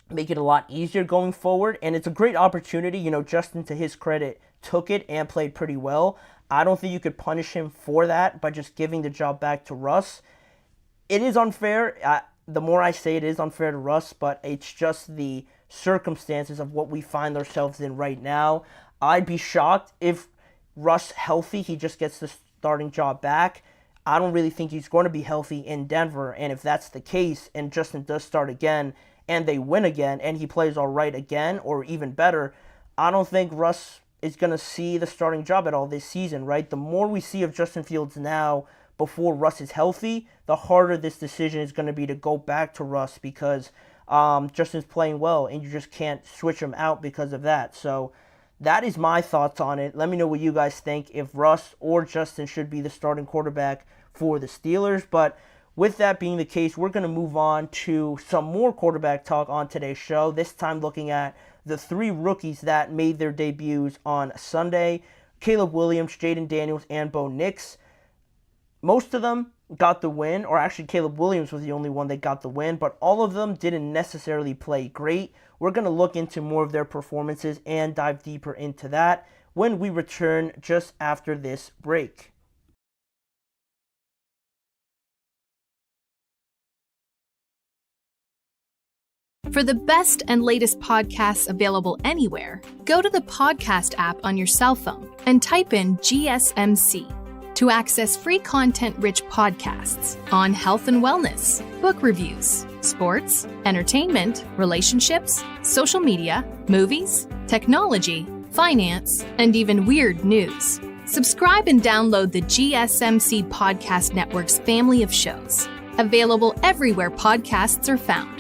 make it a lot easier going forward. And it's a great opportunity. Justin, to his credit, took it and played pretty well. I don't think you could punish him for that by just giving the job back to Russ. It is unfair. The more I say it is unfair to Russ, but it's just the circumstances of what we find ourselves in right now. I'd be shocked if Russ healthy, he just gets the starting job back. I don't really think he's going to be healthy in Denver, and if that's the case and Justin does start again and they win again and he plays all right again or even better, I don't think Russ is going to see the starting job at all this season, right? The more we see of Justin Fields now before Russ is healthy, the harder this decision is going to be to go back to Russ because Justin's playing well and you just can't switch him out because of that. So that is my thoughts on it. Let me know what you guys think, if Russ or Justin should be the starting quarterback for the Steelers. But with that being the case, we're going to move on to some more quarterback talk on today's show, this time looking at the three rookies that made their debuts on Sunday: Caleb Williams, Jaden Daniels, and Bo Nix. Most of them got the win, or actually Caleb Williams was the only one that got the win, but all of them didn't necessarily play great. We're going to look into more of their performances and dive deeper into that when we return just after this break. For the best and latest podcasts available anywhere, go to the podcast app on your cell phone and type in GSMC to access free content-rich podcasts on health and wellness, book reviews, sports, entertainment, relationships, social media, movies, technology, finance, and even weird news. Subscribe and download the GSMC Podcast Network's family of shows, available everywhere podcasts are found.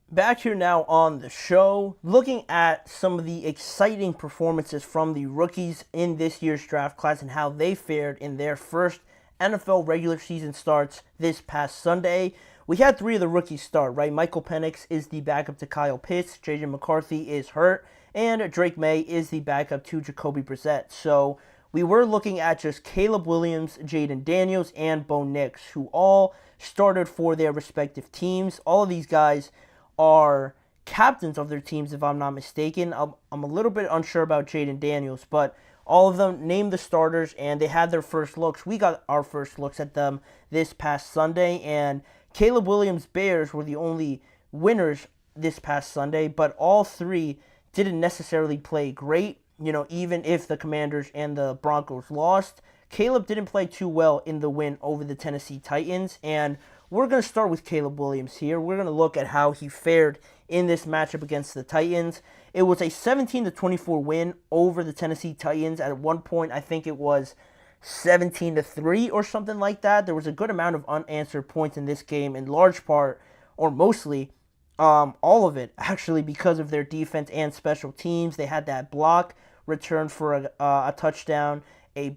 Back here now on the show, looking at some of the exciting performances from the rookies in this year's draft class and how they fared in their first NFL regular season starts this past Sunday. We had three of the rookies start, right? Michael Penix is the backup to Kyle Pitts, JJ McCarthy is hurt, and Drake May is the backup to Jacoby Brissett. So we were looking at just Caleb Williams, Jaden Daniels, and Bo Nix, who all started for their respective teams. All of these guys are captains of their teams, if I'm not mistaken. I'm a little bit unsure about Jaden Daniels, but all of them named the starters, and they had their first looks. We got our first looks at them this past Sunday, and Caleb Williams' Bears were the only winners this past Sunday, but all three didn't necessarily play great. Even if the Commanders and the Broncos lost, Caleb didn't play too well in the win over the Tennessee Titans, and we're going to start with Caleb Williams here. We're going to look at how he fared in this matchup against the Titans. It was a 17-24 win over the Tennessee Titans. At one point, I think it was 17-3 or something like that. There was a good amount of unanswered points in this game, in large part, or mostly, all of it, actually, because of their defense and special teams. They had that block return for a touchdown, a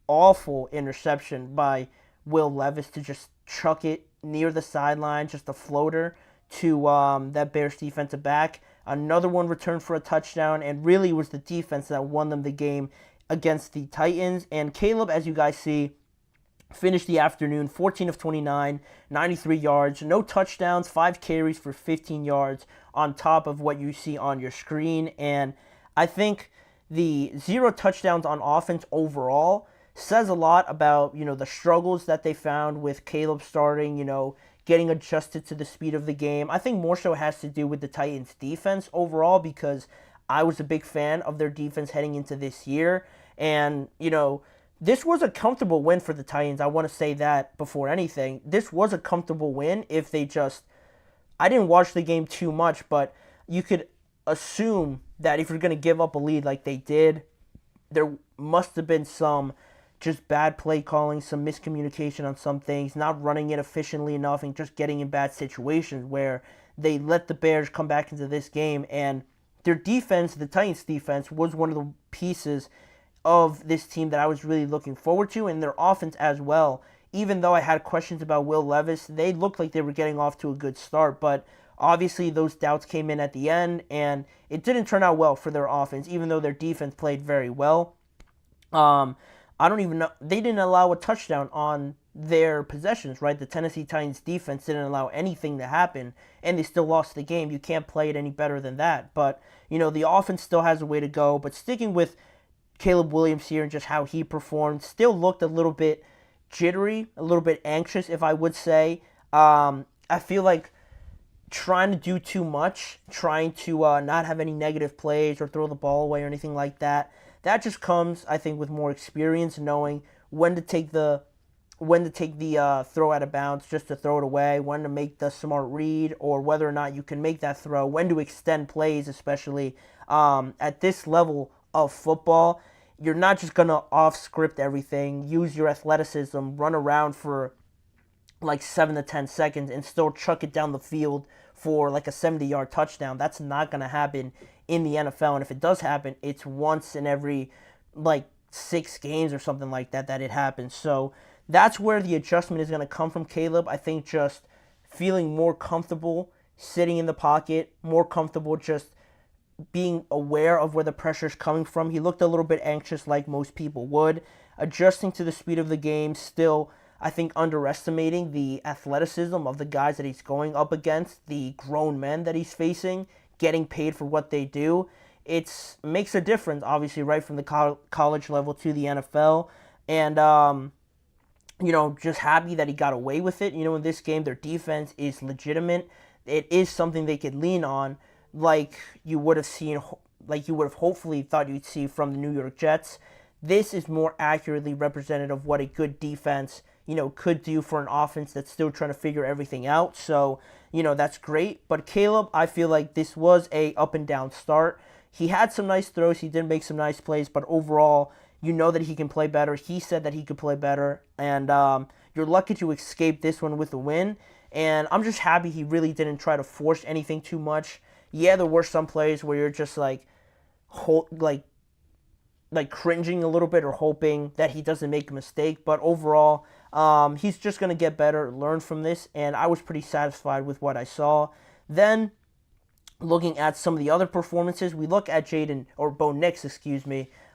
awful interception by Will Levis to just chuck it near the sideline, just a floater to that Bears defensive back. Another one returned for a touchdown, and really was the defense that won them the game against the Titans. And Caleb, as you guys see, Finished the afternoon 14 of 29, 93 yards, no touchdowns, 5 carries for 15 yards on top of what you see on your screen. And I think the 0 touchdowns on offense overall says a lot about, the struggles that they found with Caleb starting, getting adjusted to the speed of the game. I think more so has to do with the Titans defense overall, because I was a big fan of their defense heading into this year. And, this was a comfortable win for the Titans. I want to say that before anything. This was a comfortable win if they just... I didn't watch the game too much, but you could assume that if you're going to give up a lead like they did, there must have been some just bad play calling, some miscommunication on some things, not running it efficiently enough, and just getting in bad situations where they let the Bears come back into this game. And their defense, the Titans defense, was one of the pieces of this team that I was really looking forward to, and their offense as well. Even though I had questions about Will Levis, they looked like they were getting off to a good start, but obviously those doubts came in at the end, and it didn't turn out well for their offense, even though their defense played very well. I don't even know. They didn't allow a touchdown on their possessions, right? The Tennessee Titans defense didn't allow anything to happen, and they still lost the game. You can't play it any better than that. But, the offense still has a way to go. But sticking with Caleb Williams here and just how he performed, still looked a little bit jittery, a little bit anxious, if I would say. I feel like trying to do too much, trying to not have any negative plays or throw the ball away or anything like that, that just comes, I think, with more experience, knowing when to take the throw out of bounds just to throw it away, when to make the smart read, or whether or not you can make that throw, when to extend plays, especially at this level of football. You're not just going to off-script everything, use your athleticism, run around for like 7 to 10 seconds and still chuck it down the field for like a 70-yard touchdown. That's not going to happen in the NFL, and if it does happen, it's once in every like 6 games or something like that it happens. So that's where the adjustment is going to come from Caleb. I think just feeling more comfortable sitting in the pocket, more comfortable just being aware of where the pressure is coming from. He looked a little bit anxious like most people would. Adjusting to the speed of the game, still, I think, underestimating the athleticism of the guys that he's going up against, the grown men that he's facing, getting paid for what they do. It makes a difference, obviously, right from the college level to the NFL. And, just happy that he got away with it. In this game, their defense is legitimate. It is something they could lean on, like you would have hopefully thought you'd see from the New York Jets. This is more accurately representative of what a good defense, could do for an offense that's still trying to figure everything out. So, that's great. But Caleb, I feel like this was a up and down start. He had some nice throws. He did make some nice plays. But overall, that he can play better. He said that he could play better. And you're lucky to escape this one with a win. And I'm just happy he really didn't try to force anything too much. Yeah, there were some plays where you're just like cringing a little bit or hoping that he doesn't make a mistake. But overall, he's just going to get better, learn from this, and I was pretty satisfied with what I saw. Then, looking at some of the other performances, we look at Bo Nix,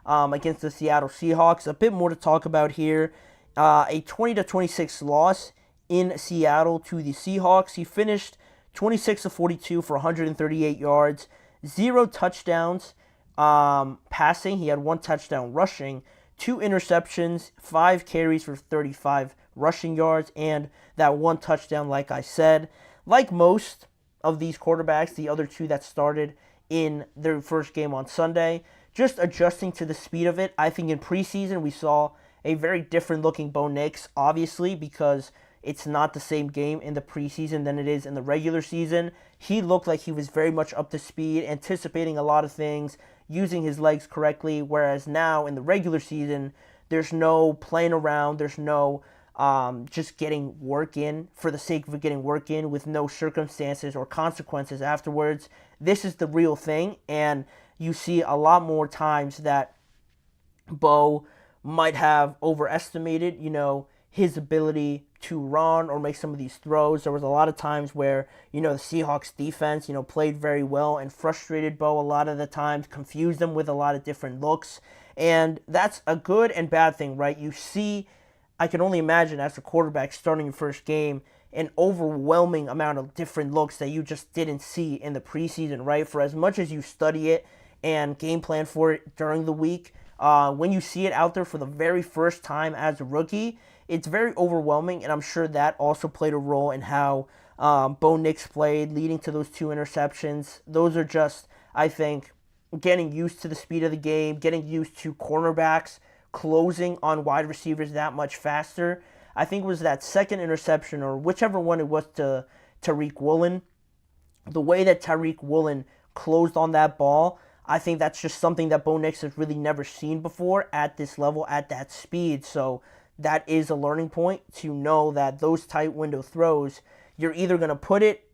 against the Seattle Seahawks. A bit more to talk about here. A 20-26 loss in Seattle to the Seahawks. He finished 26-42 for 138 yards, 0 touchdowns passing. He had 1 touchdown rushing, 2 interceptions, 5 carries for 35 rushing yards, and that 1 touchdown, like I said. Like most of these quarterbacks, the other 2 that started in their first game on Sunday, just adjusting to the speed of it. I think in preseason we saw a very different looking Bo Nix, obviously, because it's not the same game in the preseason than it is in the regular season. He looked like he was very much up to speed, anticipating a lot of things, using his legs correctly, whereas now in the regular season, there's no playing around, there's no just getting work in for the sake of getting work in with no circumstances or consequences afterwards. This is the real thing, and you see a lot more times that Bo might have overestimated, his ability to run or make some of these throws. There was a lot of times where, the Seahawks defense, played very well and frustrated Bo a lot of the times, confused them with a lot of different looks. And that's a good and bad thing, right? You see, I can only imagine as a quarterback starting your first game, an overwhelming amount of different looks that you just didn't see in the preseason, right? For as much as you study it and game plan for it during the week, when you see it out there for the very first time as a rookie, it's very overwhelming, and I'm sure that also played a role in how Bo Nix played, leading to those 2 interceptions. Those are just, I think, getting used to the speed of the game, getting used to cornerbacks closing on wide receivers that much faster. I think it was that second interception, or whichever one it was, to Tariq Woolen. The way that Tariq Woolen closed on that ball, I think that's just something that Bo Nix has really never seen before at this level, at that speed. So that is a learning point, to know that those tight window throws, you're either going to put it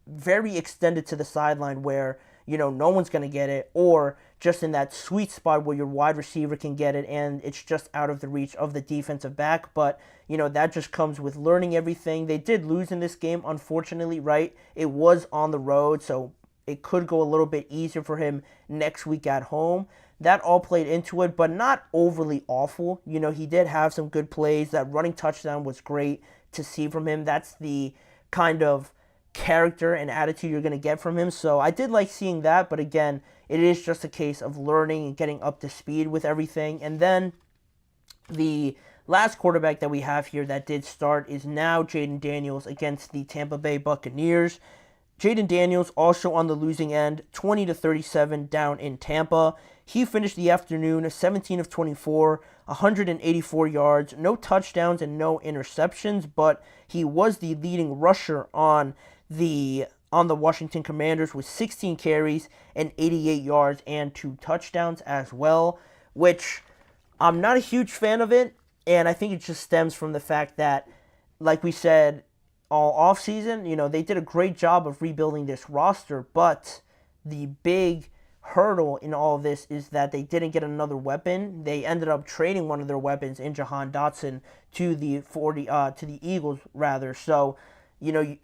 very extended to the sideline where, no one's going to get it, or just in that sweet spot where your wide receiver can get it and it's just out of the reach of the defensive back. But, that just comes with learning everything. They did lose in this game, unfortunately, right? It was on the road, so it could go a little bit easier for him next week at home. That all played into it, but not overly awful. He did have some good plays. That running touchdown was great to see from him. That's the kind of character and attitude you're going to get from him. So I did like seeing that, but again, it is just a case of learning and getting up to speed with everything. And then the last quarterback that we have here that did start is now Jayden Daniels against the Tampa Bay Buccaneers. Jayden Daniels also on the losing end, 20-37 down in Tampa. He finished the afternoon 17 of 24, 184 yards, no touchdowns and no interceptions, but he was the leading rusher on the Washington Commanders with 16 carries and 88 yards and 2 touchdowns as well, which I'm not a huge fan of it, and I think it just stems from the fact that, like we said, all offseason, they did a great job of rebuilding this roster, but the big hurdle in all of this is that they didn't get another weapon. They ended up trading one of their weapons in Jahan Dotson to the Eagles rather. So,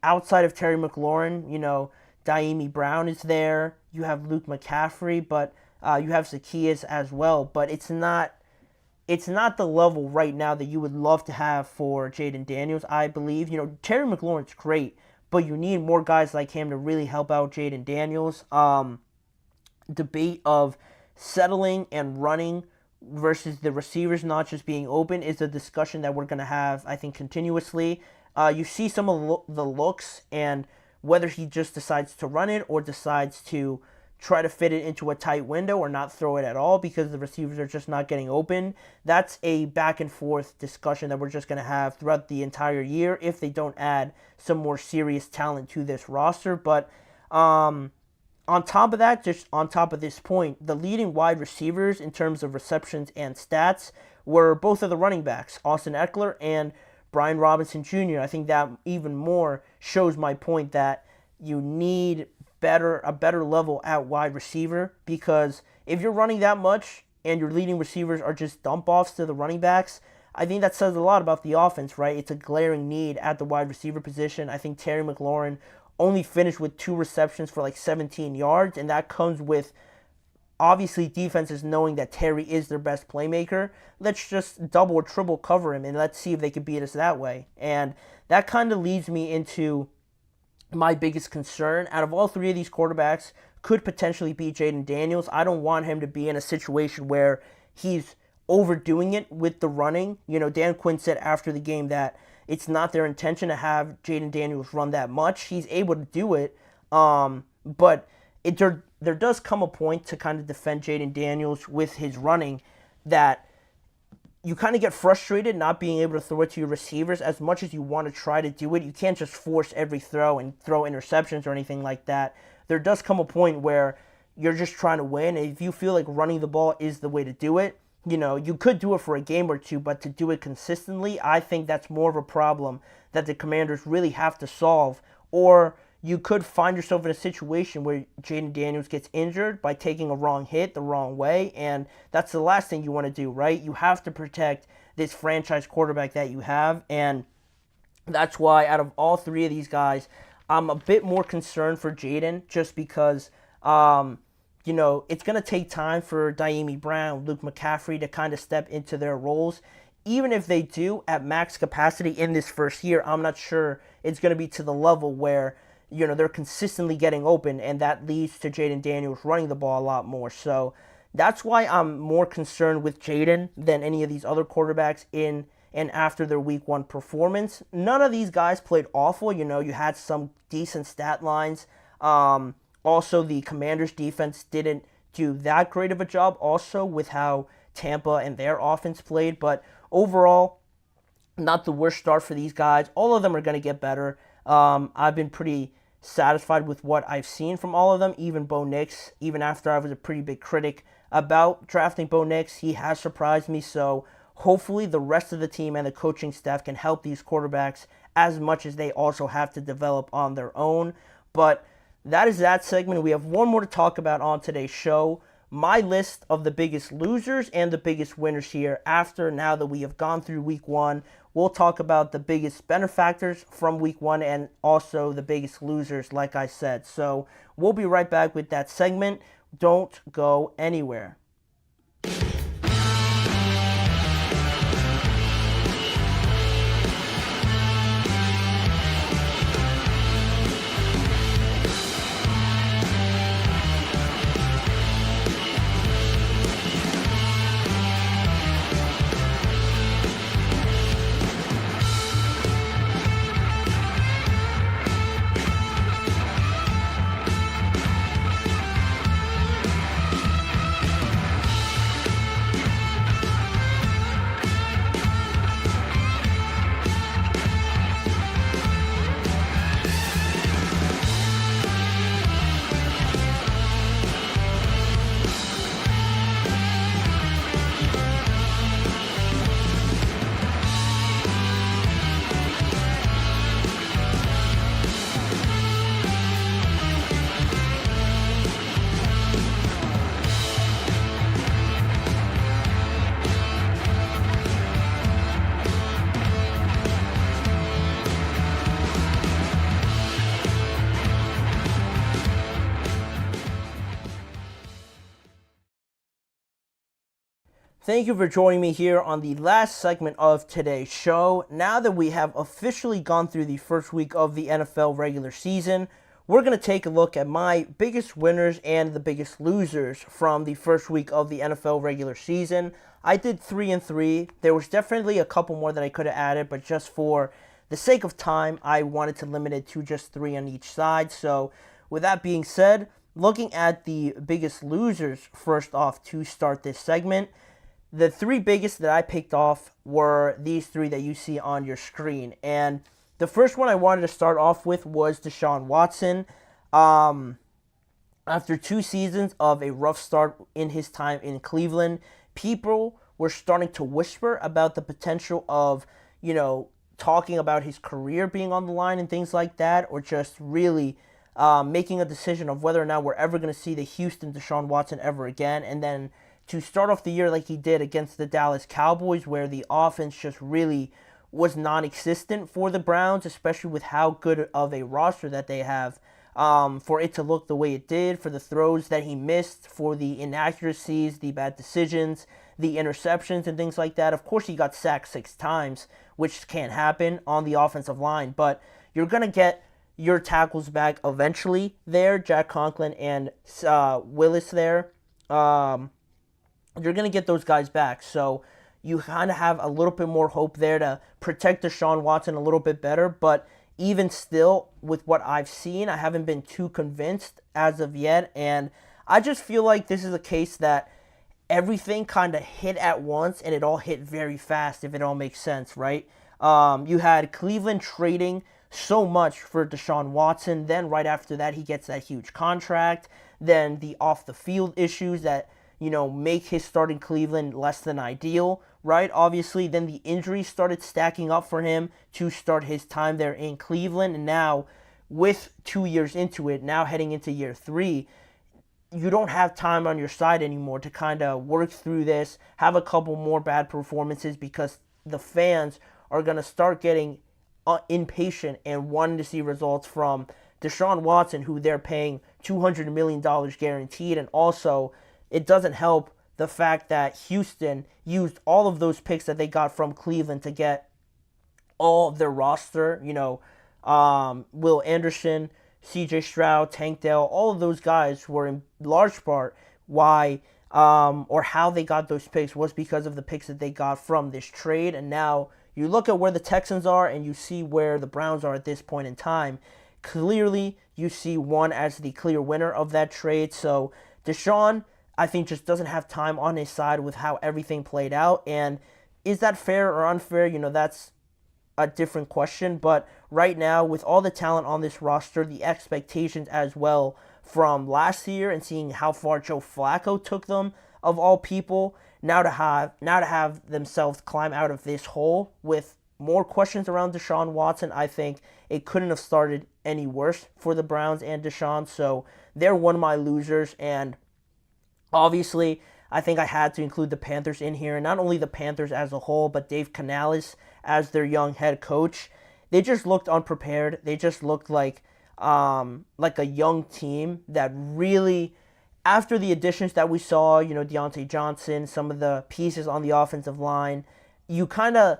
outside of Terry McLaurin, Diami Brown is there. You have Luke McCaffrey, but you have Zacchaeus as well. But it's not the level right now that you would love to have for Jayden Daniels, I believe. Terry McLaurin's great, but you need more guys like him to really help out Jayden Daniels. Debate of settling and running versus the receivers not just being open is a discussion that we're going to have, I think, continuously. You see some of the looks and whether he just decides to run it or decides to try to fit it into a tight window or not throw it at all because the receivers are just not getting open. That's a back and forth discussion that we're just going to have throughout the entire year if they don't add some more serious talent to this roster. But on top of that, just on top of this point, the leading wide receivers in terms of receptions and stats were both of the running backs, Austin Eckler and Brian Robinson Jr. I think that even more shows my point that you need a better level at wide receiver, because if you're running that much and your leading receivers are just dump-offs to the running backs, I think that says a lot about the offense, right? It's a glaring need at the wide receiver position. I think Terry McLaurin only finished with 2 receptions for like 17 yards, and that comes with obviously defenses knowing that Terry is their best playmaker. Let's just double or triple cover him, and let's see if they can beat us that way. And that kind of leads me into my biggest concern. Out of all 3 of these quarterbacks, could potentially be Jayden Daniels. I don't want him to be in a situation where he's overdoing it with the running. Dan Quinn said after the game that it's not their intention to have Jayden Daniels run that much. He's able to do it, but there does come a point to kind of defend Jayden Daniels with his running that you kind of get frustrated not being able to throw it to your receivers as much as you want to try to do it. You can't just force every throw and throw interceptions or anything like that. There does come a point where you're just trying to win. And if you feel like running the ball is the way to do it, you could do it for a game or two, but to do it consistently, I think that's more of a problem that the Commanders really have to solve. Or you could find yourself in a situation where Jayden Daniels gets injured by taking a wrong hit the wrong way, and that's the last thing you want to do, right? You have to protect this franchise quarterback that you have, and that's why out of all 3 of these guys, I'm a bit more concerned for Jayden just because, it's going to take time for Diami Brown, Luke McCaffrey to kind of step into their roles. even if they do at max capacity in this first year, I'm not sure it's going to be to the level where, they're consistently getting open, and that leads to Jaden Daniels running the ball a lot more. So that's why I'm more concerned with Jaden than any of these other quarterbacks in and after their week 1 performance. None of these guys played awful. You had some decent stat lines. Also, the Commanders' defense didn't do that great of a job also with how Tampa and their offense played. But overall, not the worst start for these guys. All of them are going to get better. I've been pretty satisfied with what I've seen from all of them, even Bo Nix. Even after I was a pretty big critic about drafting Bo Nix, he has surprised me. So hopefully the rest of the team and the coaching staff can help these quarterbacks as much as they also have to develop on their own. But that is that segment. We have one more to talk about on today's show. My list of the biggest losers and the biggest winners here now that we have gone through week 1. We'll talk about the biggest benefactors from week 1 and also the biggest losers, like I said. So we'll be right back with that segment. Don't go anywhere. Thank you for joining me here on the last segment of today's show. Now that we have officially gone through the first week of the NFL regular season, we're going to take a look at my biggest winners and the biggest losers from the first week of the NFL regular season. I did 3 and 3. There was definitely a couple more that I could have added, but just for the sake of time, I wanted to limit it to just 3 on each side. So with that being said, looking at the biggest losers first off to start this segment, the 3 biggest that I picked off were these 3 that you see on your screen. And the first one I wanted to start off with was Deshaun Watson. After 2 seasons of a rough start in his time in Cleveland, people were starting to whisper about the potential of, talking about his career being on the line and things like that, or just really making a decision of whether or not we're ever going to see the Houston Deshaun Watson ever again. And then to start off the year like he did against the Dallas Cowboys, where the offense just really was non-existent for the Browns, especially with how good of a roster that they have, for it to look the way it did, for the throws that he missed, for the inaccuracies, the bad decisions, the interceptions, and things like that. Of course, he got sacked 6 times, which can't happen on the offensive line, but you're going to get your tackles back eventually there, Jack Conklin and Willis there. You're going to get those guys back. So you kind of have a little bit more hope there to protect Deshaun Watson a little bit better. But even still, with what I've seen, I haven't been too convinced as of yet. And I just feel like this is a case that everything kind of hit at once, and it all hit very fast, if it all makes sense, right? You had Cleveland trading so much for Deshaun Watson. Then right after that, he gets that huge contract. Then the off-the-field issues that make his start in Cleveland less than ideal, right? Obviously, then the injuries started stacking up for him to start his time there in Cleveland. And now, with 2 years into it, now heading into year 3, you don't have time on your side anymore to kind of work through this, have a couple more bad performances, because the fans are going to start getting impatient and wanting to see results from Deshaun Watson, who they're paying $200 million guaranteed. And also, it doesn't help the fact that Houston used all of those picks that they got from Cleveland to get all of their roster, Will Anderson, CJ Stroud, Tank Dell, all of those guys were in large part why or how they got those picks was because of the picks that they got from this trade. And now you look at where the Texans are and you see where the Browns are at this point in time. Clearly, you see one as the clear winner of that trade. So Deshaun, I think, just doesn't have time on his side with how everything played out. And is that fair or unfair? That's a different question. But right now, with all the talent on this roster, the expectations as well from last year and seeing how far Joe Flacco took them, of all people, now to have themselves climb out of this hole with more questions around Deshaun Watson, I think it couldn't have started any worse for the Browns and Deshaun. So they're one of my losers. And obviously, I think I had to include the Panthers in here. And not only the Panthers as a whole, but Dave Canales as their young head coach. They just looked unprepared. They just looked like a young team that really, after the additions that we saw, Deontay Johnson, some of the pieces on the offensive line, you kind of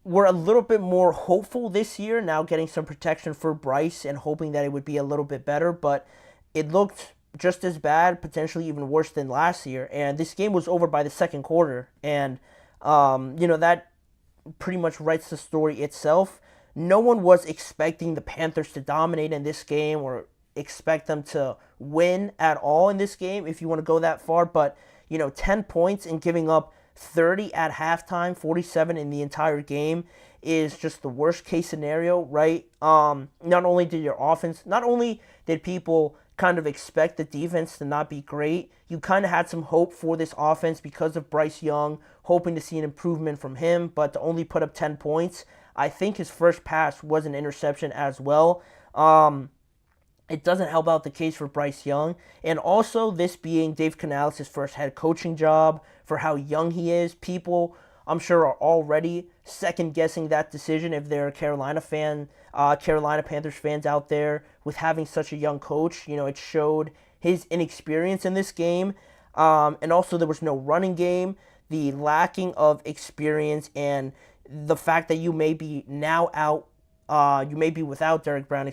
were a little bit more hopeful this year, now getting some protection for Bryce and hoping that it would be a little bit better, but it looked just as bad, potentially even worse than last year. And this game was over by the second quarter, and that pretty much writes the story itself. No one was expecting the Panthers to dominate in this game or expect them to win at all in this game, if you want to go that far. But, 10 points and giving up 30 at halftime, 47 in the entire game is just the worst case scenario, right? Not only did people kind of expect the defense to not be great, you kind of had some hope for this offense because of Bryce Young, hoping to see an improvement from him, but to only put up 10 points. I think his first pass was an interception as well. It doesn't help out the case for Bryce Young. And also, this being Dave Canales' first head coaching job, for how young he is, people, I'm sure, are already second-guessing that decision if they're Carolina Panthers fans out there with having such a young coach. It showed his inexperience in this game. And also, there was no running game. The lacking of experience and the fact that you may be without Derrick Brown,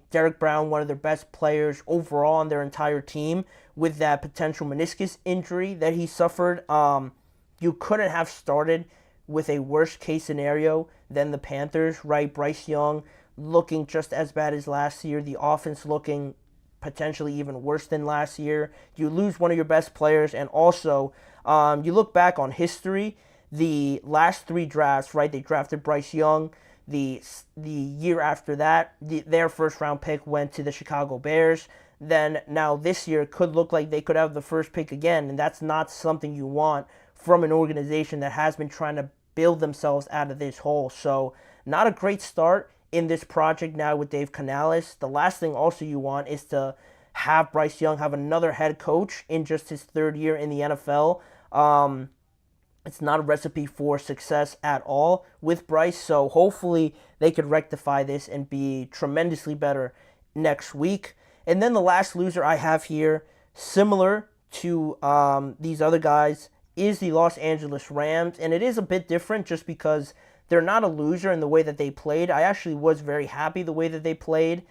Derrick Brown, one of their best players overall on their entire team, with that potential meniscus injury that he suffered. You couldn't have started with a worse case scenario than the Panthers, right? Bryce Young looking just as bad as last year. The offense looking potentially even worse than last year. You lose one of your best players, and also you look back on history. The last three drafts, right? They drafted Bryce Young. The year after that, their first round pick went to the Chicago Bears. Then now this year it could look like they could have the first pick again, and that's not something you want from an organization that has been trying to build themselves out of this hole. So not a great start in this project now with Dave Canales. The last thing also you want is to have Bryce Young have another head coach in just his third year in the NFL. It's not a recipe for success at all with Bryce, so hopefully they could rectify this and be tremendously better next week. And then the last loser I have here, similar to these other guys, is the Los Angeles Rams, and it is a bit different just because they're not a loser in the way that they played. I actually was very happy the way that they played,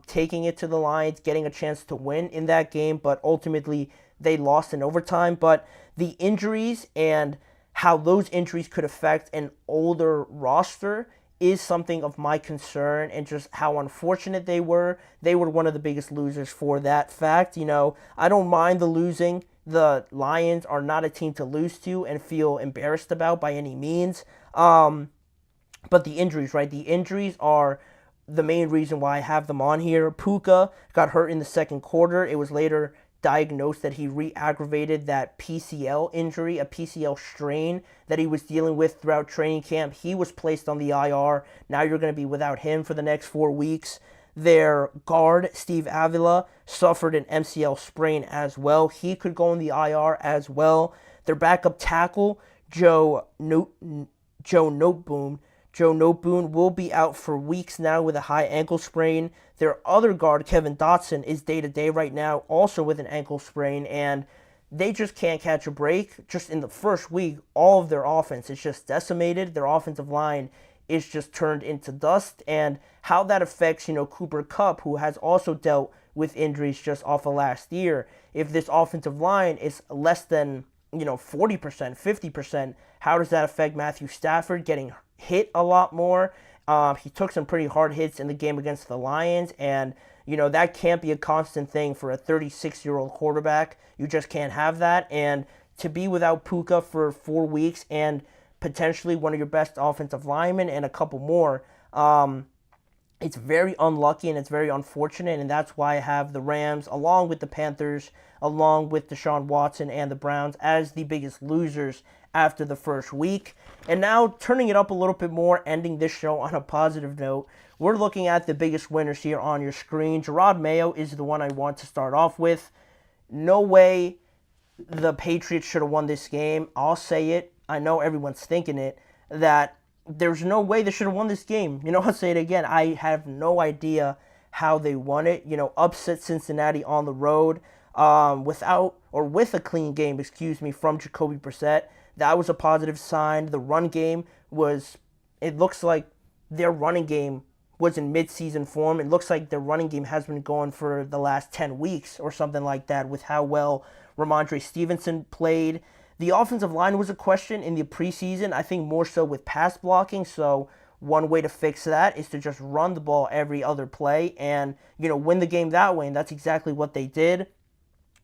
taking it to the Lions, getting a chance to win in that game, but ultimately they lost in overtime. But the injuries and how those injuries could affect an older roster is something of my concern, and just how unfortunate they were. They were one of the biggest losers for that fact. I don't mind the losing. The Lions are not a team to lose to and feel embarrassed about by any means. But the injuries, right? The injuries are the main reason why I have them on here. Puka got hurt in the second quarter. It was later diagnosed that he re-aggravated that PCL injury, a PCL strain that he was dealing with throughout training camp. He was placed on the IR. Now you're going to be without him for the next 4 weeks. Their guard, Steve Avila, suffered an MCL sprain as well. He could go on the IR as well. Their backup tackle, Joe Noteboom will be out for weeks now with a high ankle sprain. Their other guard, Kevin Dotson, is day-to-day right now, also with an ankle sprain. And they just can't catch a break. Just in the first week, all of their offense is just decimated. Their offensive line is just turned into dust. And how that affects, Cooper Kupp, who has also dealt with injuries just off of last year. If this offensive line is less than, 40%, 50%, how does that affect Matthew Stafford getting hit a lot more? He took some pretty hard hits in the game against the Lions, and that can't be a constant thing for a 36-year-old quarterback. You just can't have that. And to be without Puka for 4 weeks and potentially one of your best offensive linemen and a couple more, it's very unlucky and it's very unfortunate. And that's why I have the Rams, along with the Panthers, along with Deshaun Watson and the Browns, as the biggest losers after the first week. And now turning it up a little bit more, ending this show on a positive note, we're looking at the biggest winners here on your screen. Jerod Mayo is the one I want to start off with. No way the Patriots should have won this game. I'll say it. I know everyone's thinking it, that there's no way they should have won this game. I'll say it again. I have no idea how they won it. Upset Cincinnati on the road with a clean game, from Jacoby Brissett. That was a positive sign. The run game it looks like their running game was in mid-season form. It looks like their running game has been going for the last 10 weeks or something like that with how well Ramondre Stevenson played. The offensive line was a question in the preseason, I think more so with pass blocking. So one way to fix that is to just run the ball every other play and, win the game that way. And that's exactly what they did.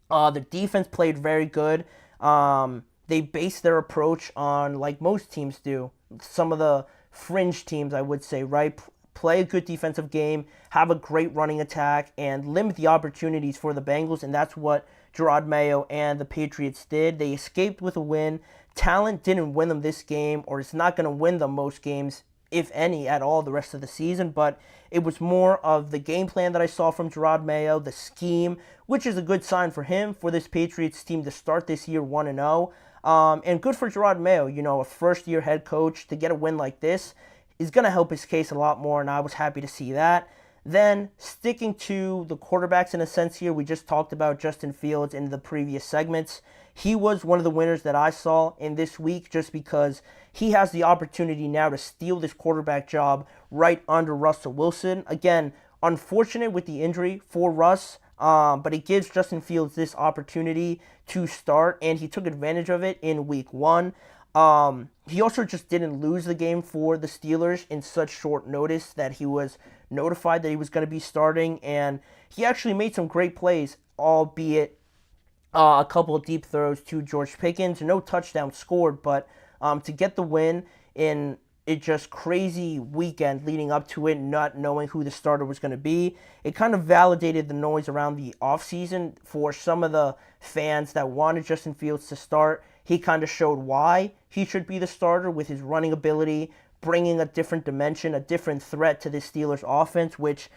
The defense played very good. They based their approach on, like most teams do, some of the fringe teams, I would say, right? Play a good defensive game, have a great running attack, and limit the opportunities for the Bengals, and that's what Jerod Mayo and the Patriots did. They escaped with a win. Talent didn't win them this game, or it's not going to win them most games, if any, at all the rest of the season, but it was more of the game plan that I saw from Jerod Mayo, the scheme, which is a good sign for him, for this Patriots team to start this year 1-0. And good for Jerod Mayo, a first-year head coach, to get a win like this is going to help his case a lot more, and I was happy to see that. Then, sticking to the quarterbacks in a sense here, we just talked about Justin Fields in the previous segments. He was one of the winners that I saw in this week just because he has the opportunity now to steal this quarterback job right under Russell Wilson. Again, unfortunate with the injury for Russ, but it gives Justin Fields this opportunity to start, and he took advantage of it in week 1. He also just didn't lose the game for the Steelers in such short notice that he was notified that he was going to be starting, and he actually made some great plays, albeit a couple of deep throws to George Pickens. No touchdown scored, but to get the win in a just crazy weekend leading up to it, not knowing who the starter was going to be, it kind of validated the noise around the offseason for some of the fans that wanted Justin Fields to start. He kind of showed why he should be the starter with his running ability, bringing a different dimension, a different threat to the Steelers offense, which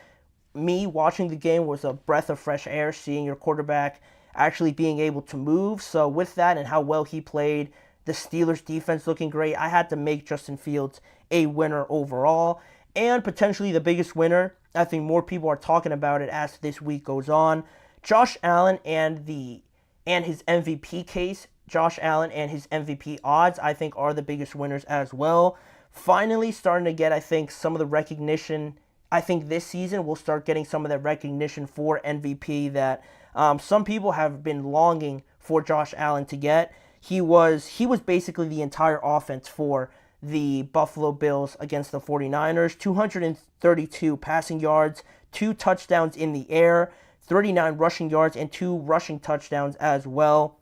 me watching the game was a breath of fresh air, seeing your quarterback actually being able to move. So with that and how well he played, the Steelers defense looking great, I had to make Justin Fields a winner overall. And potentially the biggest winner, I think more people are talking about it as this week goes on, Josh Allen and his MVP case. Josh Allen and his MVP odds, I think, are the biggest winners as well. Finally starting to get, I think, some of the recognition. I think this season we'll start getting some of that recognition for MVP that some people have been longing for Josh Allen to get. He was basically the entire offense for the Buffalo Bills against the 49ers. 232 passing yards, 2 touchdowns in the air, 39 rushing yards, and 2 rushing touchdowns as well.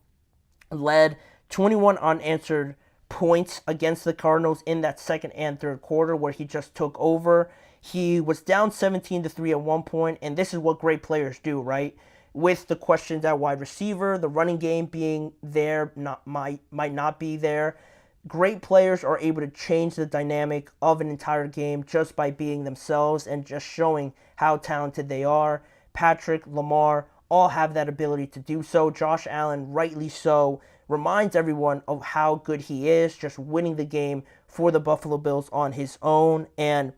Led 21 unanswered points against the Cardinals in that second and third quarter where he just took over. He was down 17-3 at one point, and this is what great players do, right? With the questions at wide receiver, the running game being there, might not be there. Great players are able to change the dynamic of an entire game just by being themselves and just showing how talented they are. Patrick, Lamar, all have that ability to do so. Josh Allen, rightly so, reminds everyone of how good he is, just winning the game for the Buffalo Bills on his own. And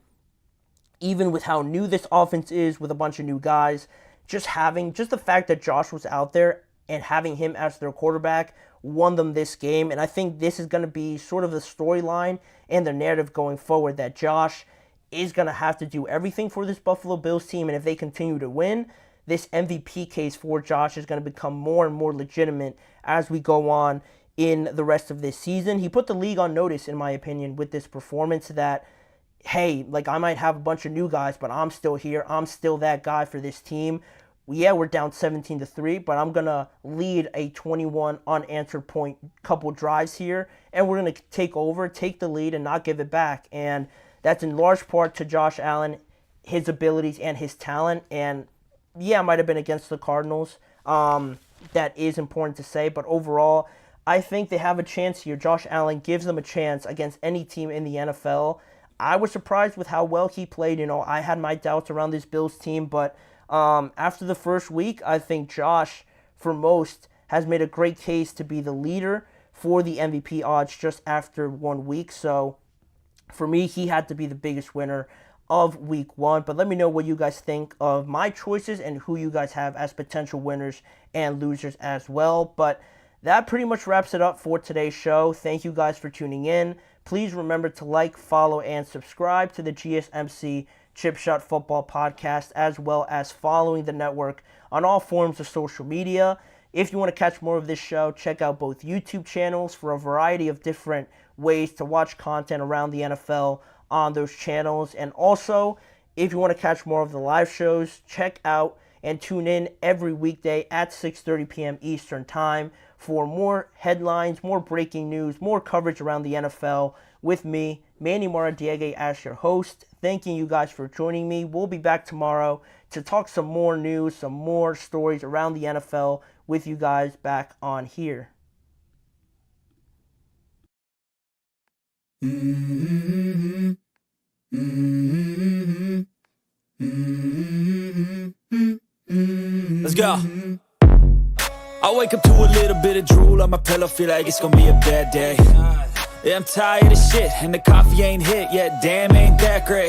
even with how new this offense is with a bunch of new guys, just the fact that Josh was out there and having him as their quarterback won them this game. And I think this is going to be sort of the storyline and the narrative going forward, that Josh is going to have to do everything for this Buffalo Bills team. And if they continue to win, this MVP case for Josh is going to become more and more legitimate as we go on in the rest of this season. He put the league on notice, in my opinion, with this performance that, hey, like, I might have a bunch of new guys, but I'm still here. I'm still that guy for this team. Yeah, we're down 17-3, but I'm going to lead a 21 unanswered point couple drives here, and we're going to take the lead, and not give it back. And that's in large part to Josh Allen, his abilities, and his talent. And yeah, it might have been against the Cardinals. That is important to say, but overall, I think they have a chance here. Josh Allen gives them a chance against any team in the NFL. I was surprised with how well he played. I had my doubts around this Bills team, but after the first week, I think Josh, for most, has made a great case to be the leader for the MVP odds just after 1 week. So for me, he had to be the biggest winner of week 1. But let me know what you guys think of my choices and who you guys have as potential winners and losers as well. But that pretty much wraps it up for today's show. Thank you guys for tuning in. Please remember to like, follow, and subscribe to the GSMC Chip Shot Football Podcast, as well as following the network on all forms of social media. If you want to catch more of this show, check out both YouTube channels for a variety of different ways to watch content around the NFL on those channels. And also, if you want to catch more of the live shows, check out and tune in every weekday at 6:30 p.m. Eastern Time for more headlines, more breaking news, more coverage around the NFL with me, Manny Maradiaga, as your host. Thanking you guys for joining me. We'll be back tomorrow to talk some more news, some more stories around the NFL with you guys back on here. Let's go. I wake up to a little bit of drool on my pillow, feel like it's gonna be a bad day. Yeah, I'm tired of shit, and the coffee ain't hit yet, damn, ain't that great.